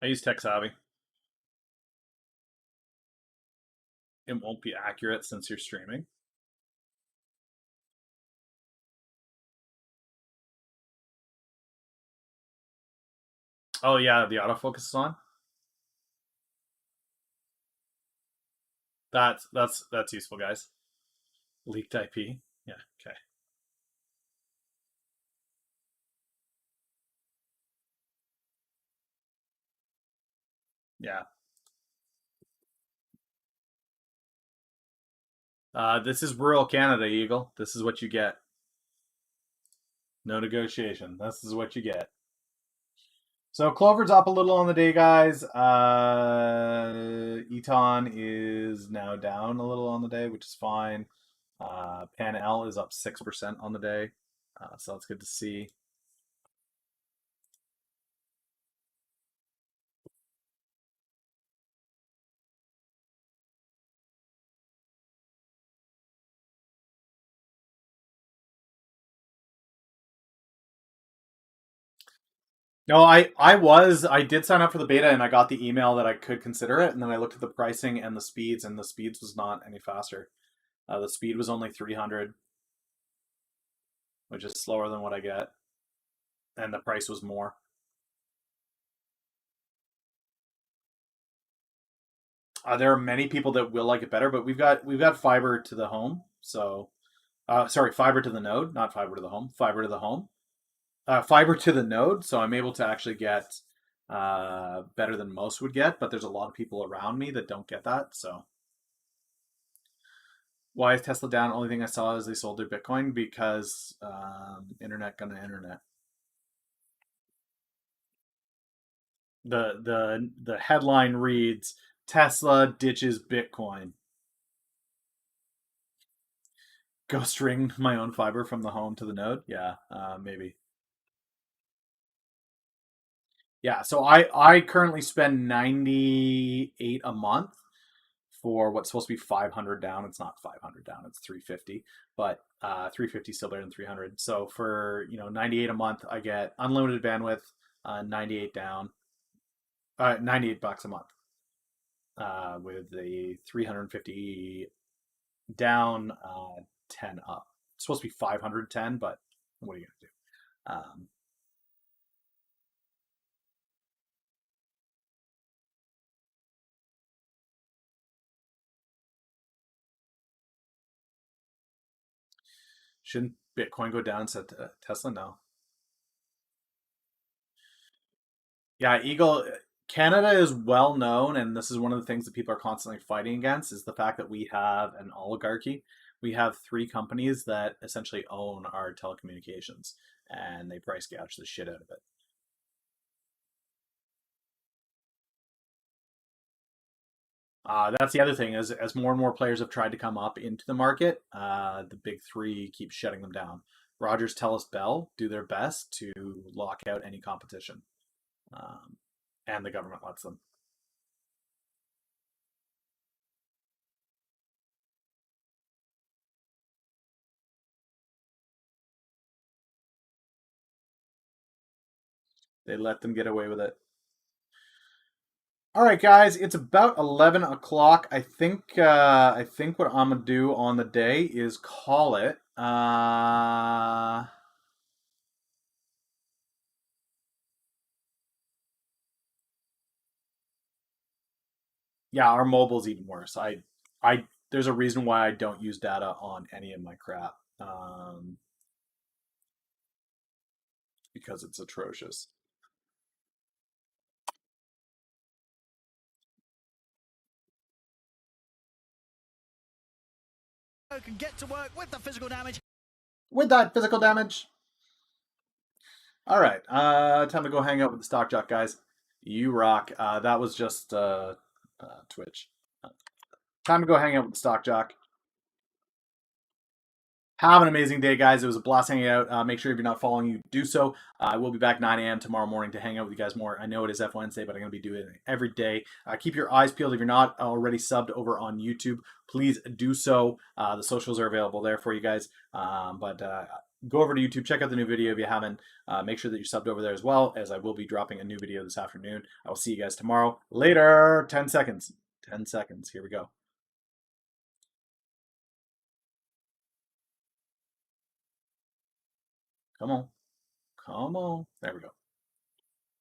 I use TechSavvy. It won't be accurate since you're streaming. Oh yeah, the autofocus is on. That's useful, guys. Leaked IP. Yeah. Okay. Yeah. This is rural Canada, Eagle. This is what you get. No negotiation. This is what you get. So Clover's up a little on the day, guys. ETON is now down a little on the day, which is fine. Pan L is up 6% on the day, so that's good to see. No, I did sign up for the beta and I got the email that I could consider it, and then I looked at the pricing and the speeds was not any faster. The speed was only 300, which is slower than what I get, and the price was more. There are many people that will like it better, but we've got fiber to the home, so sorry, fiber to the node, not fiber to the home, fiber to the home, fiber to the node. So I'm able to actually get better than most would get, but there's a lot of people around me that don't get that. So why is Tesla down? Only thing I saw is they sold their Bitcoin because internet gonna internet. The headline reads Tesla ditches Bitcoin. Go string my own fiber from the home to the node. Yeah, maybe. Yeah, so I currently spend 98 a month for what's supposed to be 500 down. It's not 500 down, it's 350, but 350 still better than 300. So for, 98 a month, I get unlimited bandwidth, 98 down, 98 bucks a month, with the 350 down, 10 up. It's supposed to be 510, but what are you going to do? Shouldn't Bitcoin go down instead of Tesla? No. Yeah, Eagle Canada is well known, and this is one of the things that people are constantly fighting against is the fact that we have an oligarchy. We have three companies that essentially own our telecommunications, and they price gouge the shit out of it. That's the other thing is as more and more players have tried to come up into the market, the big three keep shutting them down. Rogers, Telus, Bell do their best to lock out any competition, um, and the government lets them. They let them get away with it. All right, guys, it's about 11 o'clock. I think what I'm gonna do on the day is call it. Yeah, our mobile's even worse. I there's a reason why I don't use data on any of my crap. Because it's atrocious. Can get to work with the physical damage. With that physical damage. All right, time to go hang out with the stock jock guys. You rock. That was just Twitch. Time to go hang out with the stock jock. Have an amazing day, guys. It was a blast hanging out. Make sure if you're not following, you do so. I will be back 9 a.m. tomorrow morning to hang out with you guys more. I know it is F Wednesday, but I'm going to be doing it every day. Keep your eyes peeled. If you're not already subbed over on YouTube, please do so. The socials are available there for you guys. But go over to YouTube, check out the new video if you haven't. Make sure that you're subbed over there as well, as I will be dropping a new video this afternoon. I will see you guys tomorrow. Later. 10 seconds. 10 seconds. Here we go. Come on. Come on. There we go.